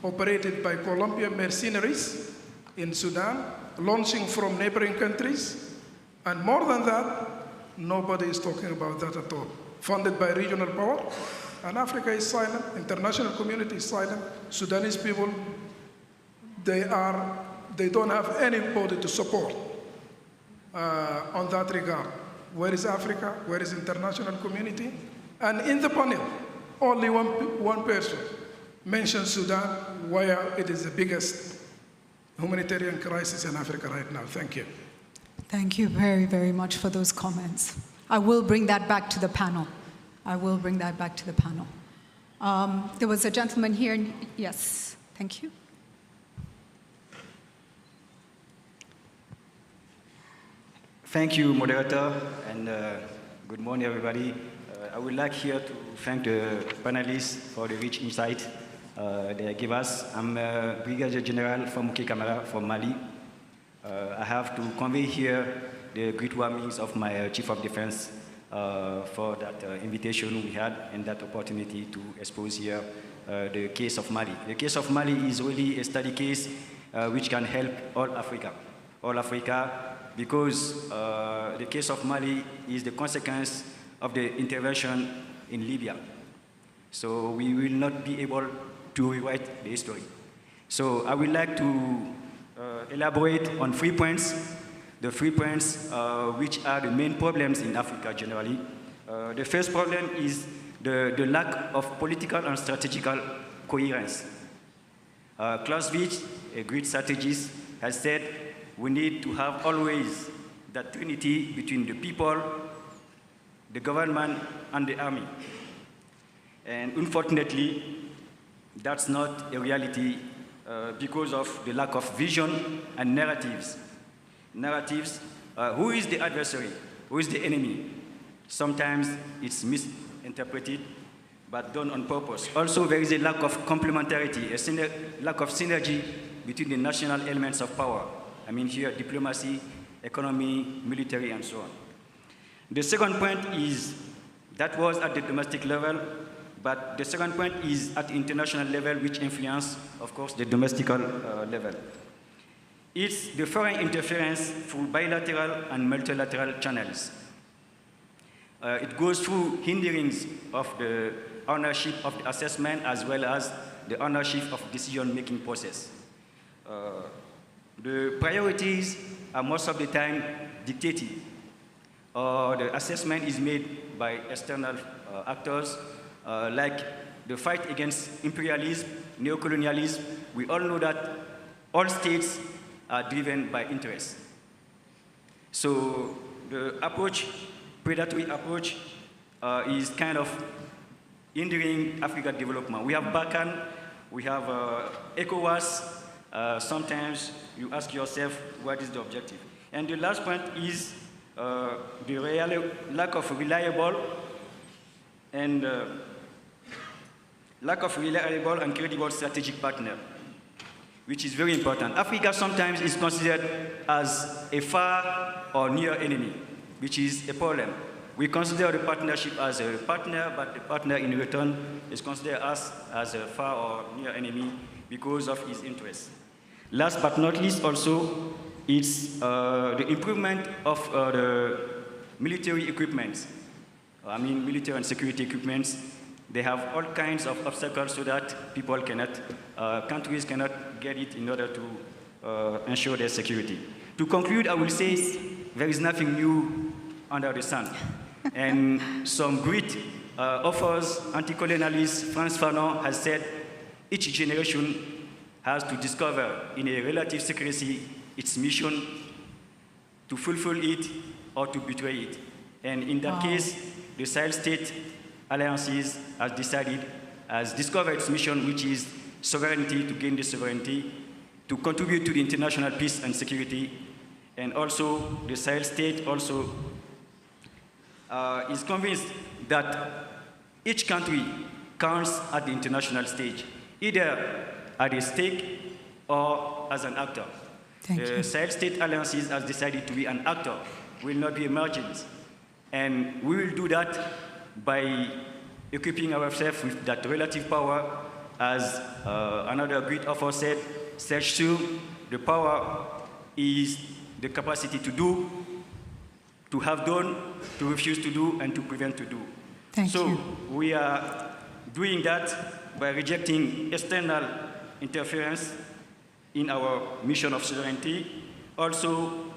operated by Colombian mercenaries in Sudan, launching from neighboring countries. And more than that, nobody is talking about that at all. Funded by regional power, and Africa is silent, international community is silent, Sudanese people, they don't have anybody to support on that regard. Where is Africa? Where is international community? And in the panel, only one person mentioned Sudan, where it is the biggest humanitarian crisis in Africa right now. Thank you. Thank you very, very much for those comments. I will bring that back to the panel. There was a gentleman here. Yes, thank you. Thank you, moderator, and good morning, everybody. I would like here to thank the panelists for the rich insight they give us. I'm Brigadier General Famouki Kamara from Mali. I have to convey here the great warnings of my Chief of Defense for that invitation we had and that opportunity to expose here the case of Mali. The case of Mali is really a study case which can help all Africa, because the case of Mali is the consequence of the intervention in Libya. So we will not be able to rewrite the history. So I would like to elaborate on 3 points. The 3 points which are the main problems in Africa generally. The first problem is the lack of political and strategical coherence. Clausewitz, a great strategist, has said we need to have always that trinity between the people, the government, and the army. And unfortunately, that's not a reality because of the lack of vision and narratives. Who is the adversary? Who is the enemy? Sometimes it's misinterpreted. but done on purpose. Also, there is a lack of complementarity, a lack of synergy between the national elements of power. I mean here, diplomacy, economy, military, and so on. The second point is, that was at the domestic level, but the second point is at the international level, which influence, of course, the domestic level. It's the foreign interference through bilateral and multilateral channels. It goes through hinderings of the ownership of the assessment as well as the ownership of decision-making process. The priorities are most of the time dictated, or the assessment is made by external actors, like the fight against imperialism, neocolonialism. We all know that all states are driven by interest. So the approach, predatory approach, is kind of hindering African development. We have Balkan, we have ECOWAS. Sometimes you ask yourself, what is the objective? And the last point is the lack of reliable and credible strategic partner, which is very important. Africa sometimes is considered as a far or near enemy, which is a problem. We consider the partnership as a partner, but the partner in return is considered us as a far or near enemy because of his interests. Last but not least, also, it's the improvement of the military equipment. I mean, military and security equipments. They have all kinds of obstacles so that people cannot, countries cannot get it in order to ensure their security. To conclude, I will say there is nothing new under the sun. And some great authors, anti-colonialists, Frantz Fanon has said, each generation has to discover in a relative secrecy its mission, to fulfill it or to betray it. And in that case, the Sahel state alliances has discovered its mission, which is sovereignty, to gain the sovereignty, to contribute to the international peace and security. And also, the Sahel state also is convinced that each country counts at the international stage, either at a stake or as an actor. The Sahel state alliances has decided to be an actor, will not be a merchant. And we will do that by equipping ourselves with that relative power. As another great author said, Serge Sur, the power is the capacity to do, to have done, to refuse to do, and to prevent to do. So we are doing that by rejecting external interference in our mission of sovereignty. Also,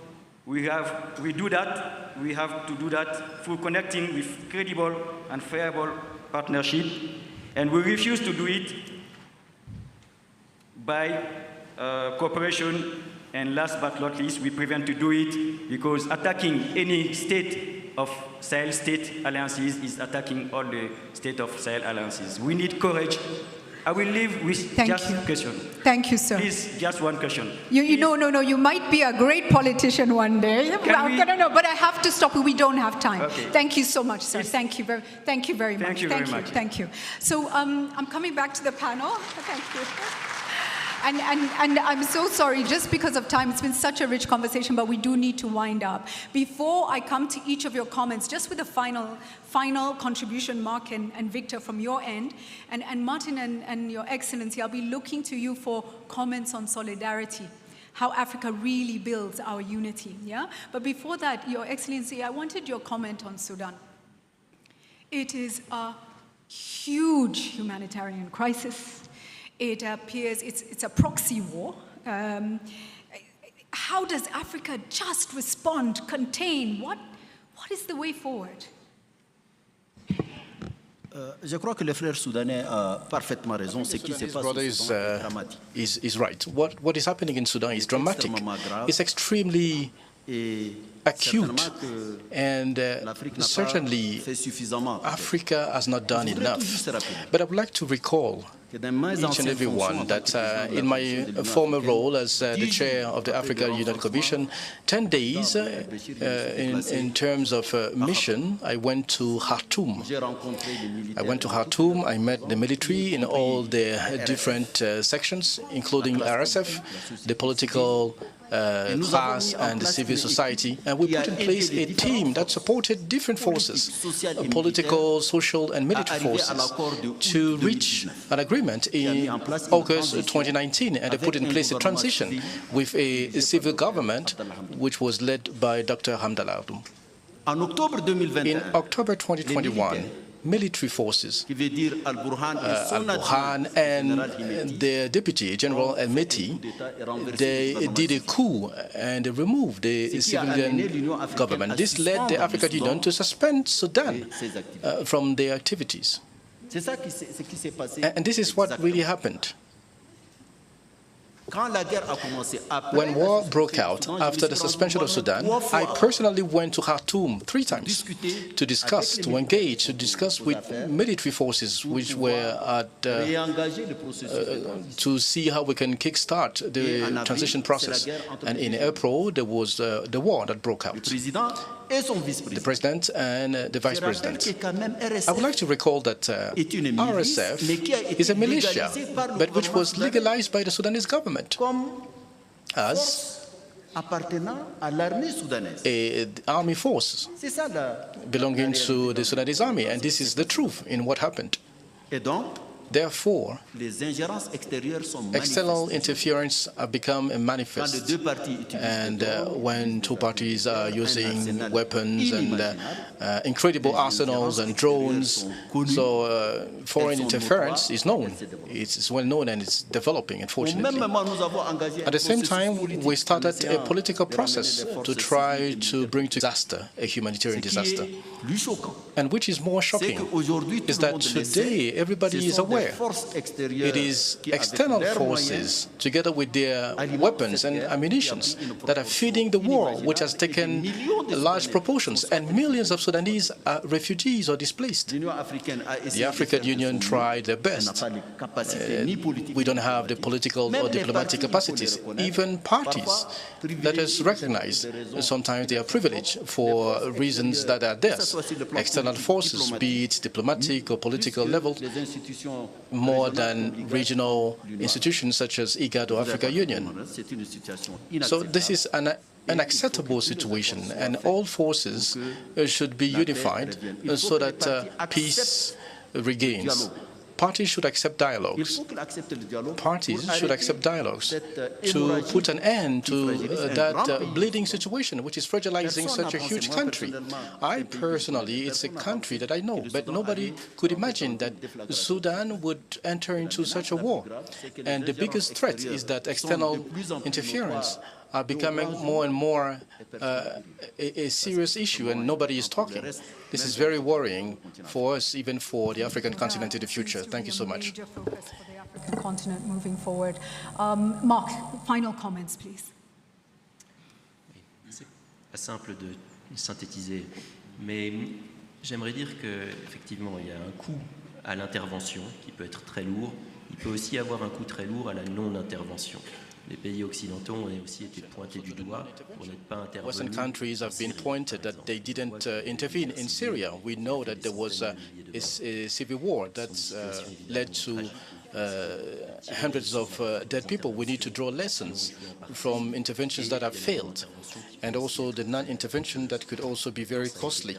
we have to do that through connecting with credible and favorable partnership, and we refuse to do it by cooperation. And last but not least, we prevent to do it because attacking any state of Sahel state alliances is attacking all the state of Sahel alliances. We need courage. I will leave with just a question. Thank you, sir. Please, just one question. No, you might be a great politician one day. No, but I have to stop you. We don't have time. Okay. Thank you so much, sir. Please. Thank you very much. Thank you very much. Thank you. So I'm coming back to the panel. Thank you. And I'm so sorry, just because of time, it's been such a rich conversation, but we do need to wind up. Before I come to each of your comments, just with a final contribution, Mark and Victor, from your end, and Martin and Your Excellency, I'll be looking to you for comments on solidarity, how Africa really builds our unity, yeah? But before that, Your Excellency, I wanted your comment on Sudan. It is a huge humanitarian crisis. It appears it's a proxy war. How does Africa just respond, contain? What is the way forward? Je crois que le frère soudanais a parfaitement raison. Ce qui se passe au Sudan est dramatique. Is right. What is happening in Sudan is dramatic. It's extremely acute, and certainly Africa has not done enough. But I would like to recall each and every one that in my former role as the chair of the Africa Union Commission, 10 days in terms of mission, I went to Khartoum. I met the military in all the different sections, including RSF, the political class and the civil society, and we put in place a team that supported different forces, political, social, and military forces, to reach an agreement in August 2019, and they put in place a transition with a civil government which was led by Dr. Hamdallah. In October 2021, military forces, Al-Burhan and their deputy, General El-Meti, they did a coup and removed the civilian government. This led the African Union to suspend Sudan from their activities. And this is what really happened. When war broke out after the suspension of Sudan, I personally went to Khartoum 3 times to discuss, to engage, to discuss with military forces which were at, to see how we can kickstart the transition process. And in April, there was the war that broke out. The president and the vice president. I would like to recall that RSF is a militia, but which was legalized by the Sudanese government as an army force belonging to the Sudanese army, and this is the truth in what happened. Therefore, external interference have become a manifest, and when 2 parties are using weapons and incredible arsenals and drones, so foreign interference is known. It's well known and it's developing, unfortunately. At the same time, we started a political process to try to bring to disaster, a humanitarian disaster. And which is more shocking is that today everybody is aware it is external forces, together with their weapons and ammunition, that are feeding the war, which has taken large proportions, and millions of Sudanese are refugees or displaced. The African Union tried their best. We don't have the political or diplomatic capacities. Even parties, let us recognize, sometimes they are privileged for reasons that are theirs. External forces, be it diplomatic or political level, more than regional institutions such as IGAD or Africa Union. So this is an unacceptable situation, and all forces should be unified so that peace regains. Parties should accept dialogues. Parties should accept dialogues to put an end to that bleeding situation, which is fragilizing such a huge country. I personally, it's a country that I know, but nobody could imagine that Sudan would enter into such a war. And the biggest threat is that external interference are becoming more and more a serious issue, and nobody is talking. This is very worrying for us, even for the African continent in the future. Thank you so much. Major focus for the African continent moving forward. Mark, final comments, please. C'est pas simple de synthétiser, mais j'aimerais dire qu'effectivement, il y a un coût à l'intervention qui peut être très lourd. Il peut aussi avoir un coût très lourd à la non-intervention. Les pays occidentaux ont aussi été pointés du doigt pour n'être pas intervenus. Western countries have been pointed that they didn't intervene in Syria. We know that there was a civil war that led to hundreds of dead people. We need to draw lessons from interventions that have failed, and also the non-intervention that could also be very costly.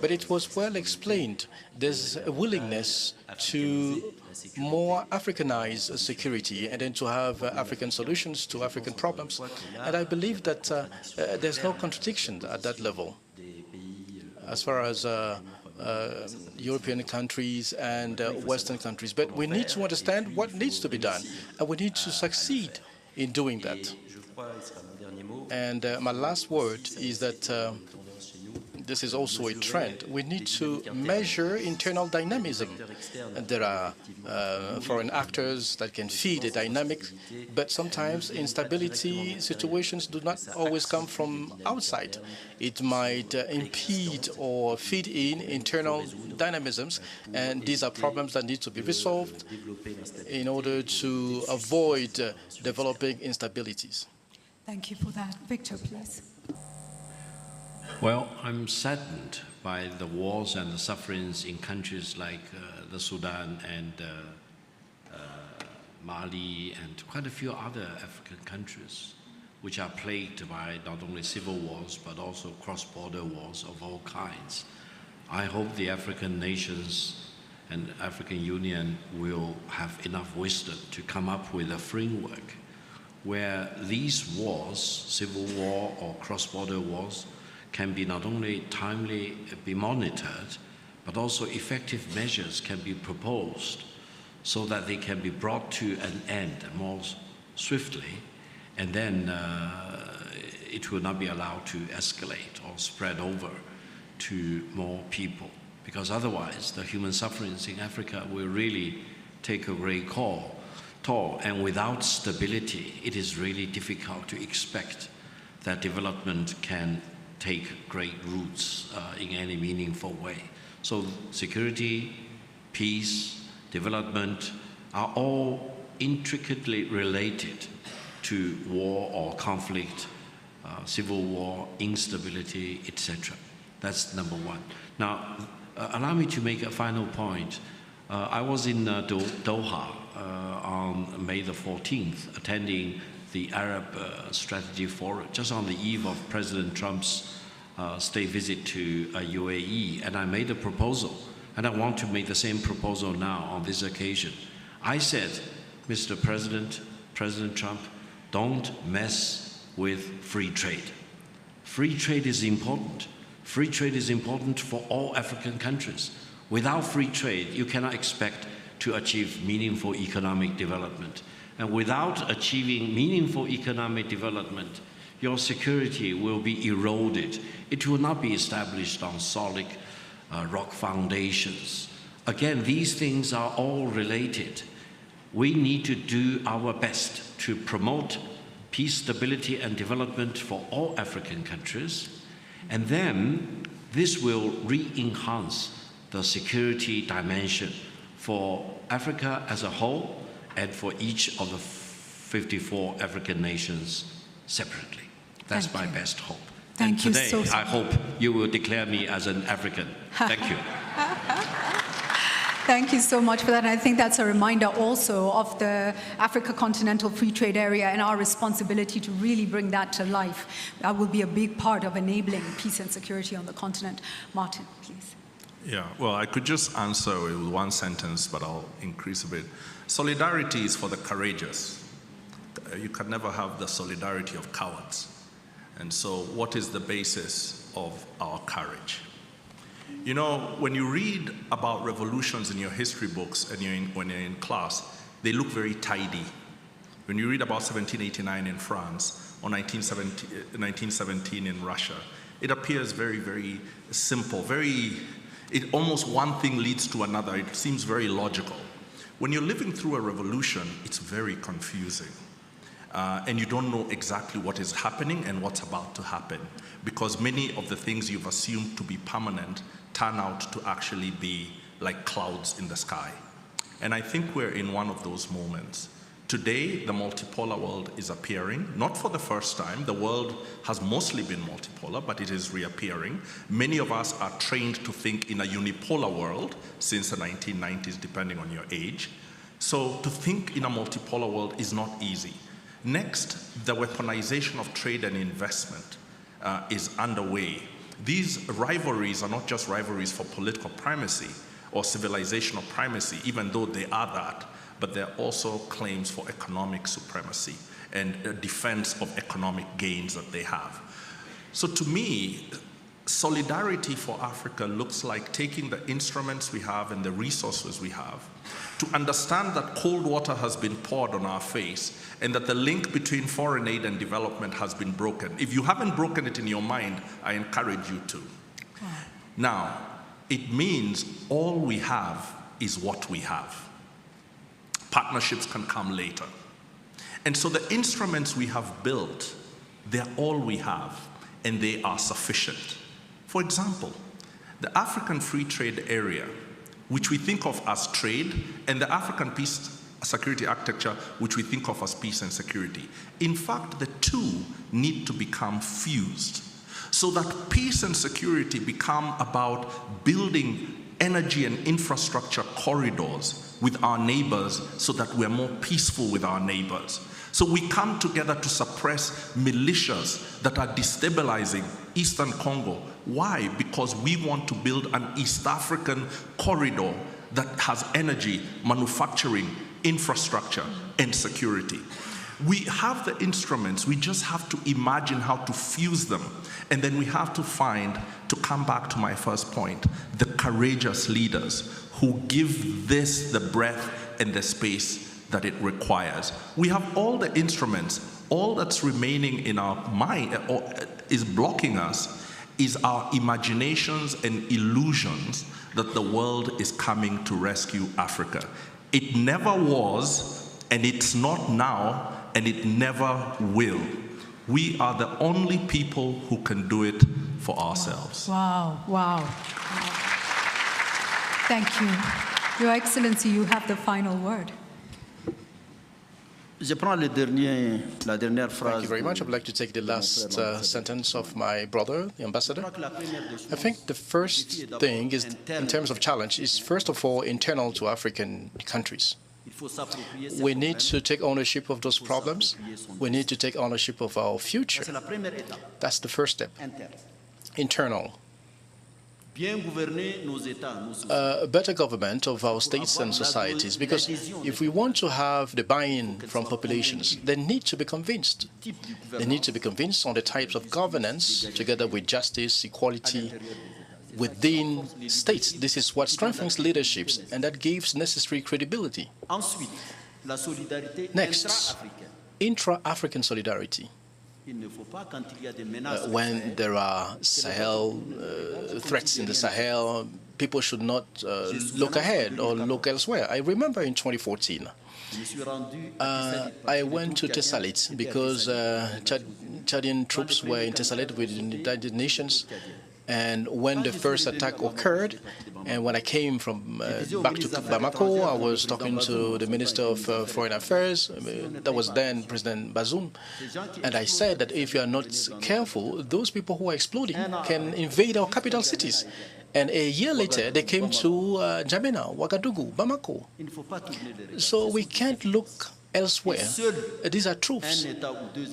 But it was well explained. There's a willingness to more Africanized security and then to have African solutions to African problems. And I believe that there's no contradiction at that level as far as European countries and Western countries. But we need to understand what needs to be done, and we need to succeed in doing that. And my last word is that this is also a trend. We need to measure internal dynamism. And there are foreign actors that can feed a dynamic, but sometimes instability situations do not always come from outside. It might impede or feed in internal dynamisms, and these are problems that need to be resolved in order to avoid developing instabilities. Thank you for that. Victor, please. Well, I'm saddened by the wars and the sufferings in countries like the Sudan and Mali and quite a few other African countries, which are plagued by not only civil wars but also cross-border wars of all kinds. I hope the African nations and African Union will have enough wisdom to come up with a framework where these wars, civil war or cross-border wars, can be not only timely be monitored, but also effective measures can be proposed so that they can be brought to an end more swiftly, and then it will not be allowed to escalate or spread over to more people, because otherwise the human sufferings in Africa will really take a great toll, and without stability, it is really difficult to expect that development can take great roots in any meaningful way. So security, peace, development are all intricately related to war or conflict, civil war, instability, etc. That's number one. Now, allow me to make a final point. I was in Doha on May the 14th, attending the Arab Strategy Forum, just on the eve of President Trump's state visit to UAE, and I made a proposal, and I want to make the same proposal now on this occasion. I said, Mr. President, President Trump, don't mess with free trade. Free trade is important. Free trade is important for all African countries. Without free trade, you cannot expect to achieve meaningful economic development. And without achieving meaningful economic development, your security will be eroded. It will not be established on solid rock foundations. Again, these things are all related. We need to do our best to promote peace, stability, and development for all African countries. And then this will re-enhance the security dimension for Africa as a whole and for each of the 54 African nations separately. That's my best hope. Thank you so much. I hope you will declare me as an African. Thank you. Thank you so much for that. I think that's a reminder also of the Africa Continental Free Trade Area and our responsibility to really bring that to life. That will be a big part of enabling peace and security on the continent. Martin, please. Yeah, well, I could just answer with one sentence, but I'll increase a bit. Solidarity is for the courageous. You can never have the solidarity of cowards. And so what is the basis of our courage? You know, when you read about revolutions in your history books and when you're in class, they look very tidy. When you read about 1789 in France or 1917 in Russia, it appears very, very simple, almost one thing leads to another. It seems very logical. When you're living through a revolution, it's very confusing. And you don't know exactly what is happening and what's about to happen, because many of the things you've assumed to be permanent turn out to actually be like clouds in the sky. And I think we're in one of those moments. Today, the multipolar world is appearing, not for the first time. The world has mostly been multipolar, but it is reappearing. Many of us are trained to think in a unipolar world since the 1990s, depending on your age. So to think in a multipolar world is not easy. Next, the weaponization of trade and investment is underway. These rivalries are not just rivalries for political primacy or civilizational primacy, even though they are that, but they're also claims for economic supremacy and defense of economic gains that they have. So to me, solidarity for Africa looks like taking the instruments we have and the resources we have to understand that cold water has been poured on our face and that the link between foreign aid and development has been broken. If you haven't broken it in your mind, I encourage you to. Now, it means all we have is what we have. Partnerships can come later. And so the instruments we have built, they're all we have, and they are sufficient. For example, the African Free Trade Area, which we think of as trade, and the African Peace Security Architecture, which we think of as peace and security. In fact, the two need to become fused, so that peace and security become about building energy and infrastructure corridors with our neighbors so that we're more peaceful with our neighbors. So we come together to suppress militias that are destabilizing Eastern Congo. Why? Because we want to build an East African corridor that has energy, manufacturing, infrastructure, and security. We have the instruments, we just have to imagine how to fuse them. And then we have to find, to come back to my first point, the courageous leaders who give this the breadth and the space that it requires. We have all the instruments. All that's remaining in our mind, or is blocking us, is our imaginations and illusions that the world is coming to rescue Africa. It never was, and it's not now, and it never will. We are the only people who can do it for ourselves. Wow, wow. Thank you. Your Excellency, you have the final word. Thank you very much. I would like to take the last sentence of my brother, the ambassador. I think the first thing is, in terms of challenge, is first of all internal to African countries. We need to take ownership of those problems. We need to take ownership of our future. That's the first step. Internal. Better government of our states and societies, because if we want to have the buy-in from populations, they need to be convinced. They need to be convinced on the types of governance, together with justice, equality, within states. This is what strengthens leaderships, and that gives necessary credibility. Next, intra-African solidarity. When there are Sahel threats in the Sahel, people should not look ahead or look elsewhere. I remember in 2014, I went to Tessalit because Chadian troops were in Tessalit with the United Nations. And when the first attack occurred, and when I came from back to Bamako, I was talking to the Minister of Foreign Affairs, that was then President Bazoum, and I said that if you are not careful, those people who are exploding can invade our capital cities. And a year later, they came to N'Djamena, Ouagadougou, Bamako. So we can't look elsewhere. These are truths.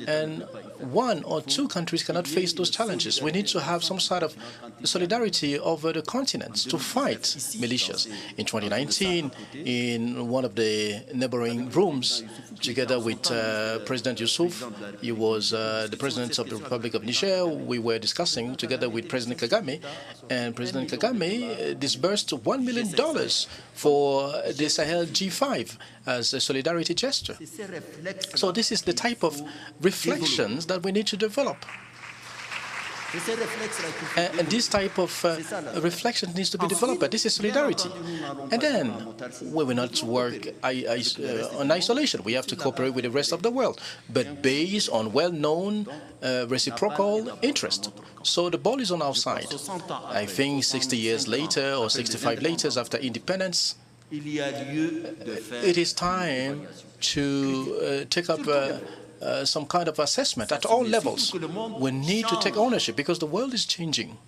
And one or two countries cannot face those challenges. We need to have some sort of solidarity over the continent to fight militias. In 2019, in one of the neighboring rooms, together with President Youssouf, he was the President of the Republic of Niger, we were discussing together with President Kagame, and President Kagame disbursed $1 million for the Sahel G5 as a solidarity gesture. So this is the type of reflections that we need to develop. And this type of reflection needs to be developed, but this is solidarity. And then we will not work on isolation. We have to cooperate with the rest of the world, but based on well-known reciprocal interest. So the ball is on our side. I think 60 years later or 65 later after independence, it is time to take up some kind of assessment at all levels. We need to take ownership because the world is changing.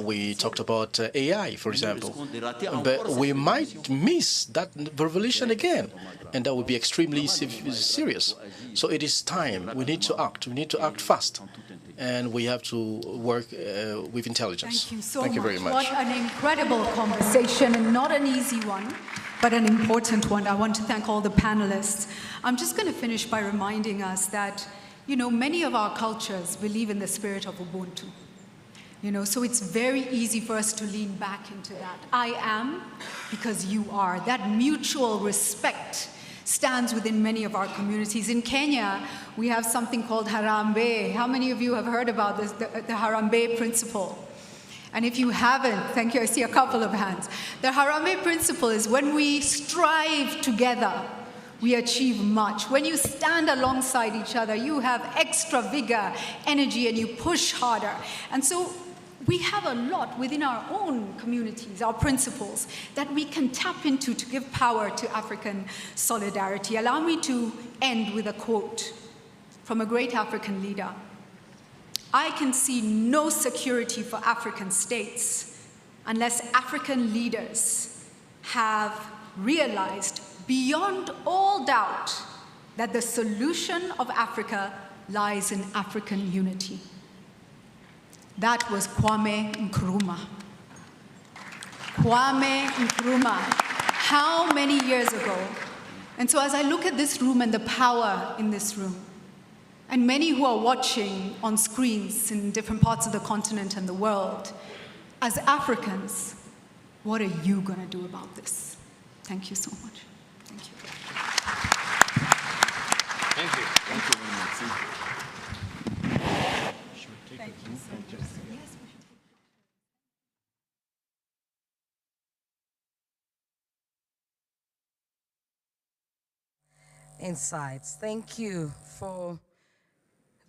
We talked about AI, for example, but we might miss that revolution again, and that would be extremely serious. So it is time. We need to act. We need to act fast, and we have to work with intelligence. Thank you so much. Thank you very much. What an incredible conversation, and not an easy one, but an important one. I want to thank all the panelists. I'm just going to finish by reminding us that, many of our cultures believe in the spirit of Ubuntu. So it's very easy for us to lean back into that. I am because you are. That mutual respect stands within many of our communities. In Kenya, we have something called Harambee. How many of you have heard about this, the Harambee principle? And if you haven't, thank you, I see a couple of hands. The Harambee principle is when we strive together, we achieve much. When you stand alongside each other, you have extra vigor, energy, and you push harder. And so we have a lot within our own communities, our principles, that we can tap into to give power to African solidarity. Allow me to end with a quote from a great African leader. I can see no security for African states unless African leaders have realized beyond all doubt that the solution of Africa lies in African unity. That was Kwame Nkrumah. Kwame Nkrumah, how many years ago? And so as I look at this room and the power in this room, and many who are watching on screens in different parts of the continent and the world, as Africans, what are you going to do about this? Thank you so much. Thank you. Thank you. Thank you very much. Thank you. Thank you so much. Yes, we should. Insights. Thank you for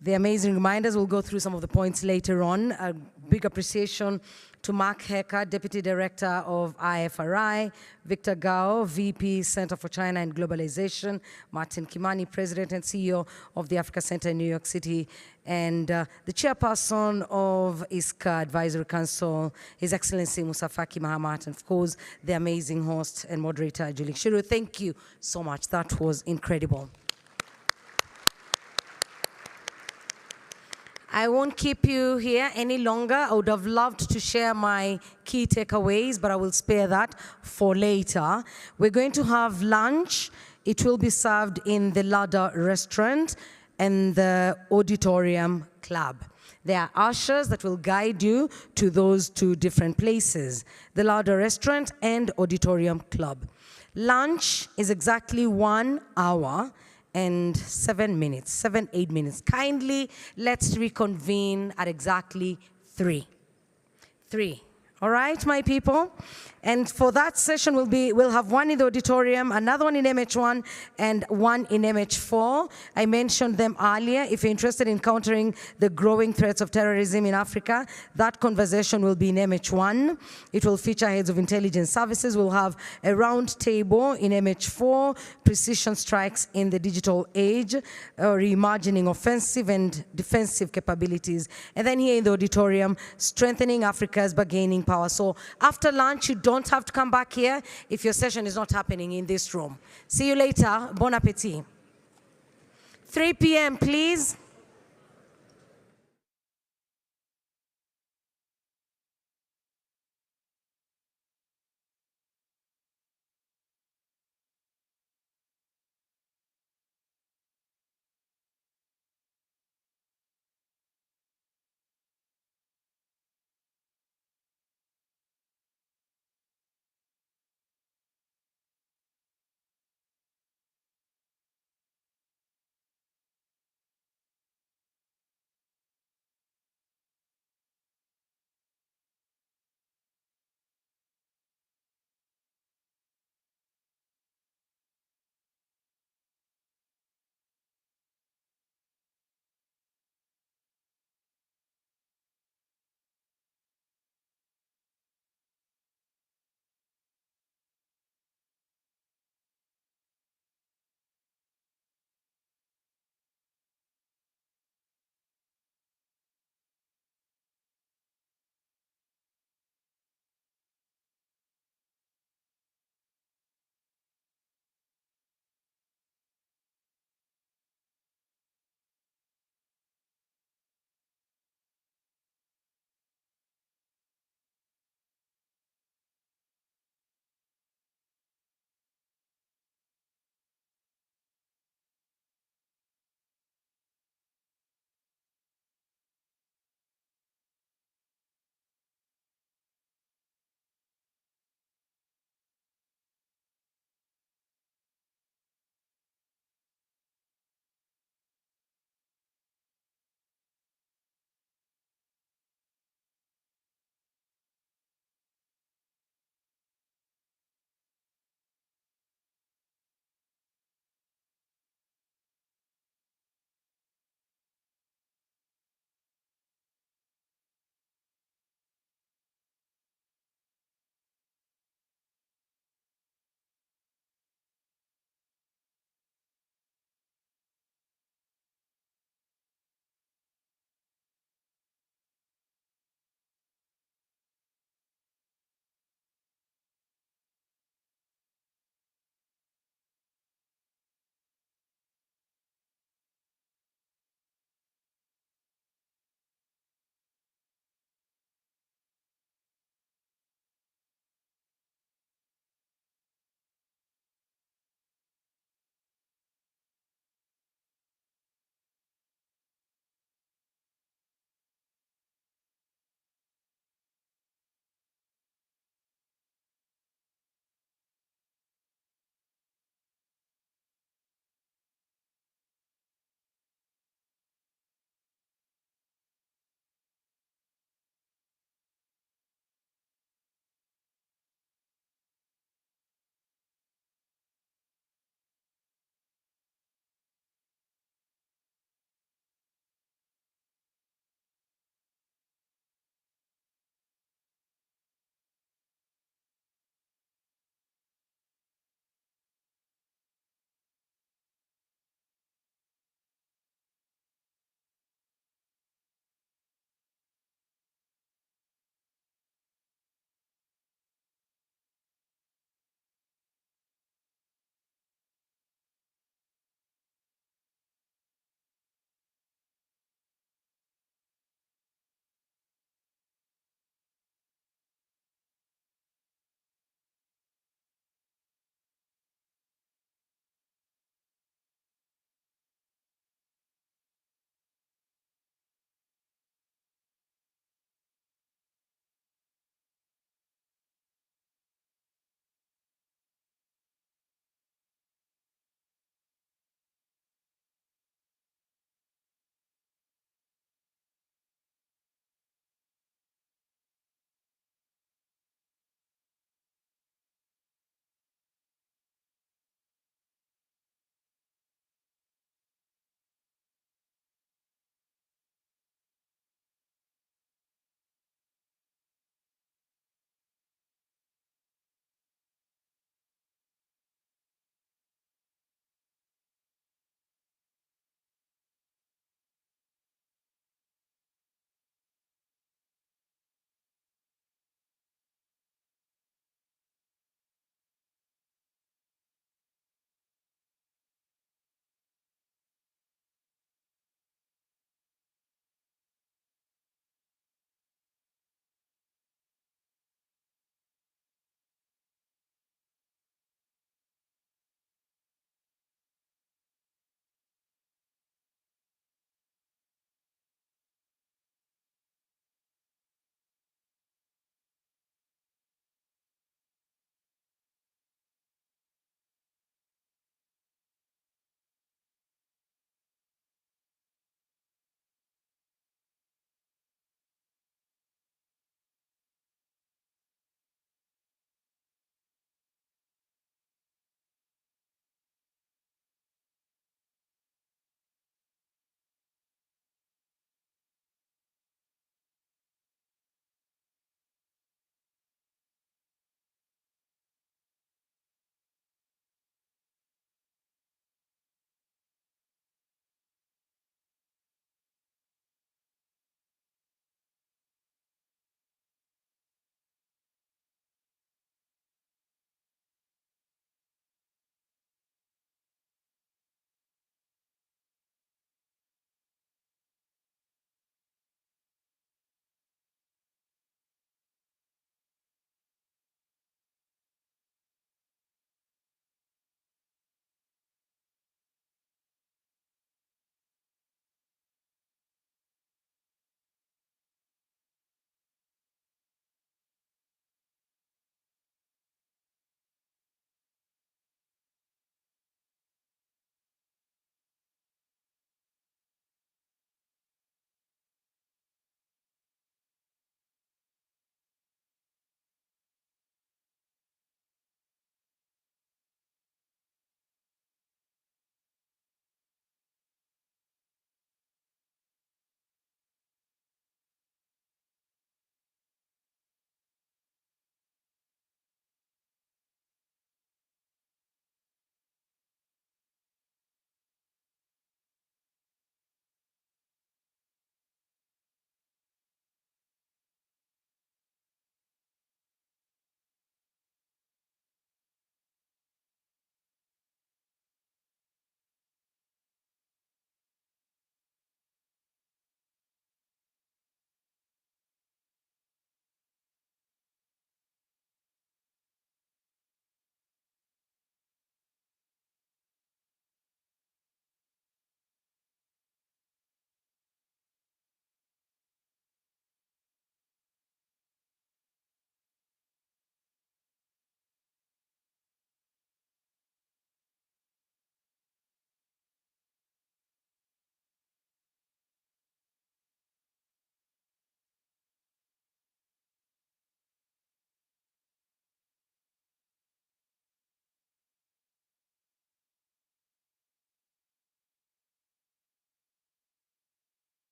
the amazing reminders. We'll go through some of the points later on. A big appreciation to Mark Hecker, Deputy Director of IFRI, Victor Gao, VP, Center for China and Globalization, Martin Kimani, President and CEO of the Africa Center in New York City, and the Chairperson of ISCA Advisory Council, His Excellency Musa Faki Mahamat, and of course, the amazing host and moderator, Julie Shiru. Thank you so much. That was incredible. I won't keep you here any longer. I would have loved to share my key takeaways, but I will spare that for later. We're going to have lunch. It will be served in the Ladder restaurant and the Auditorium Club. There are ushers that will guide you to those two different places, the Ladder restaurant and Auditorium Club. Lunch is exactly 1 hour and 7 minutes, 8 minutes. Kindly, let's reconvene at exactly 3. All right, my people? And for that session, we'll have one in the auditorium, another one in MH1, and one in MH4. I mentioned them earlier. If you're interested in countering the growing threats of terrorism in Africa, that conversation will be in MH1. It will feature heads of intelligence services. We'll have a round table in MH4, precision strikes in the digital age, reimagining offensive and defensive capabilities. And then here in the auditorium, strengthening Africa's bargaining power. So after lunch, you don't have to come back here if your session is not happening in this room. See you later. Bon appetit. 3 p.m., please.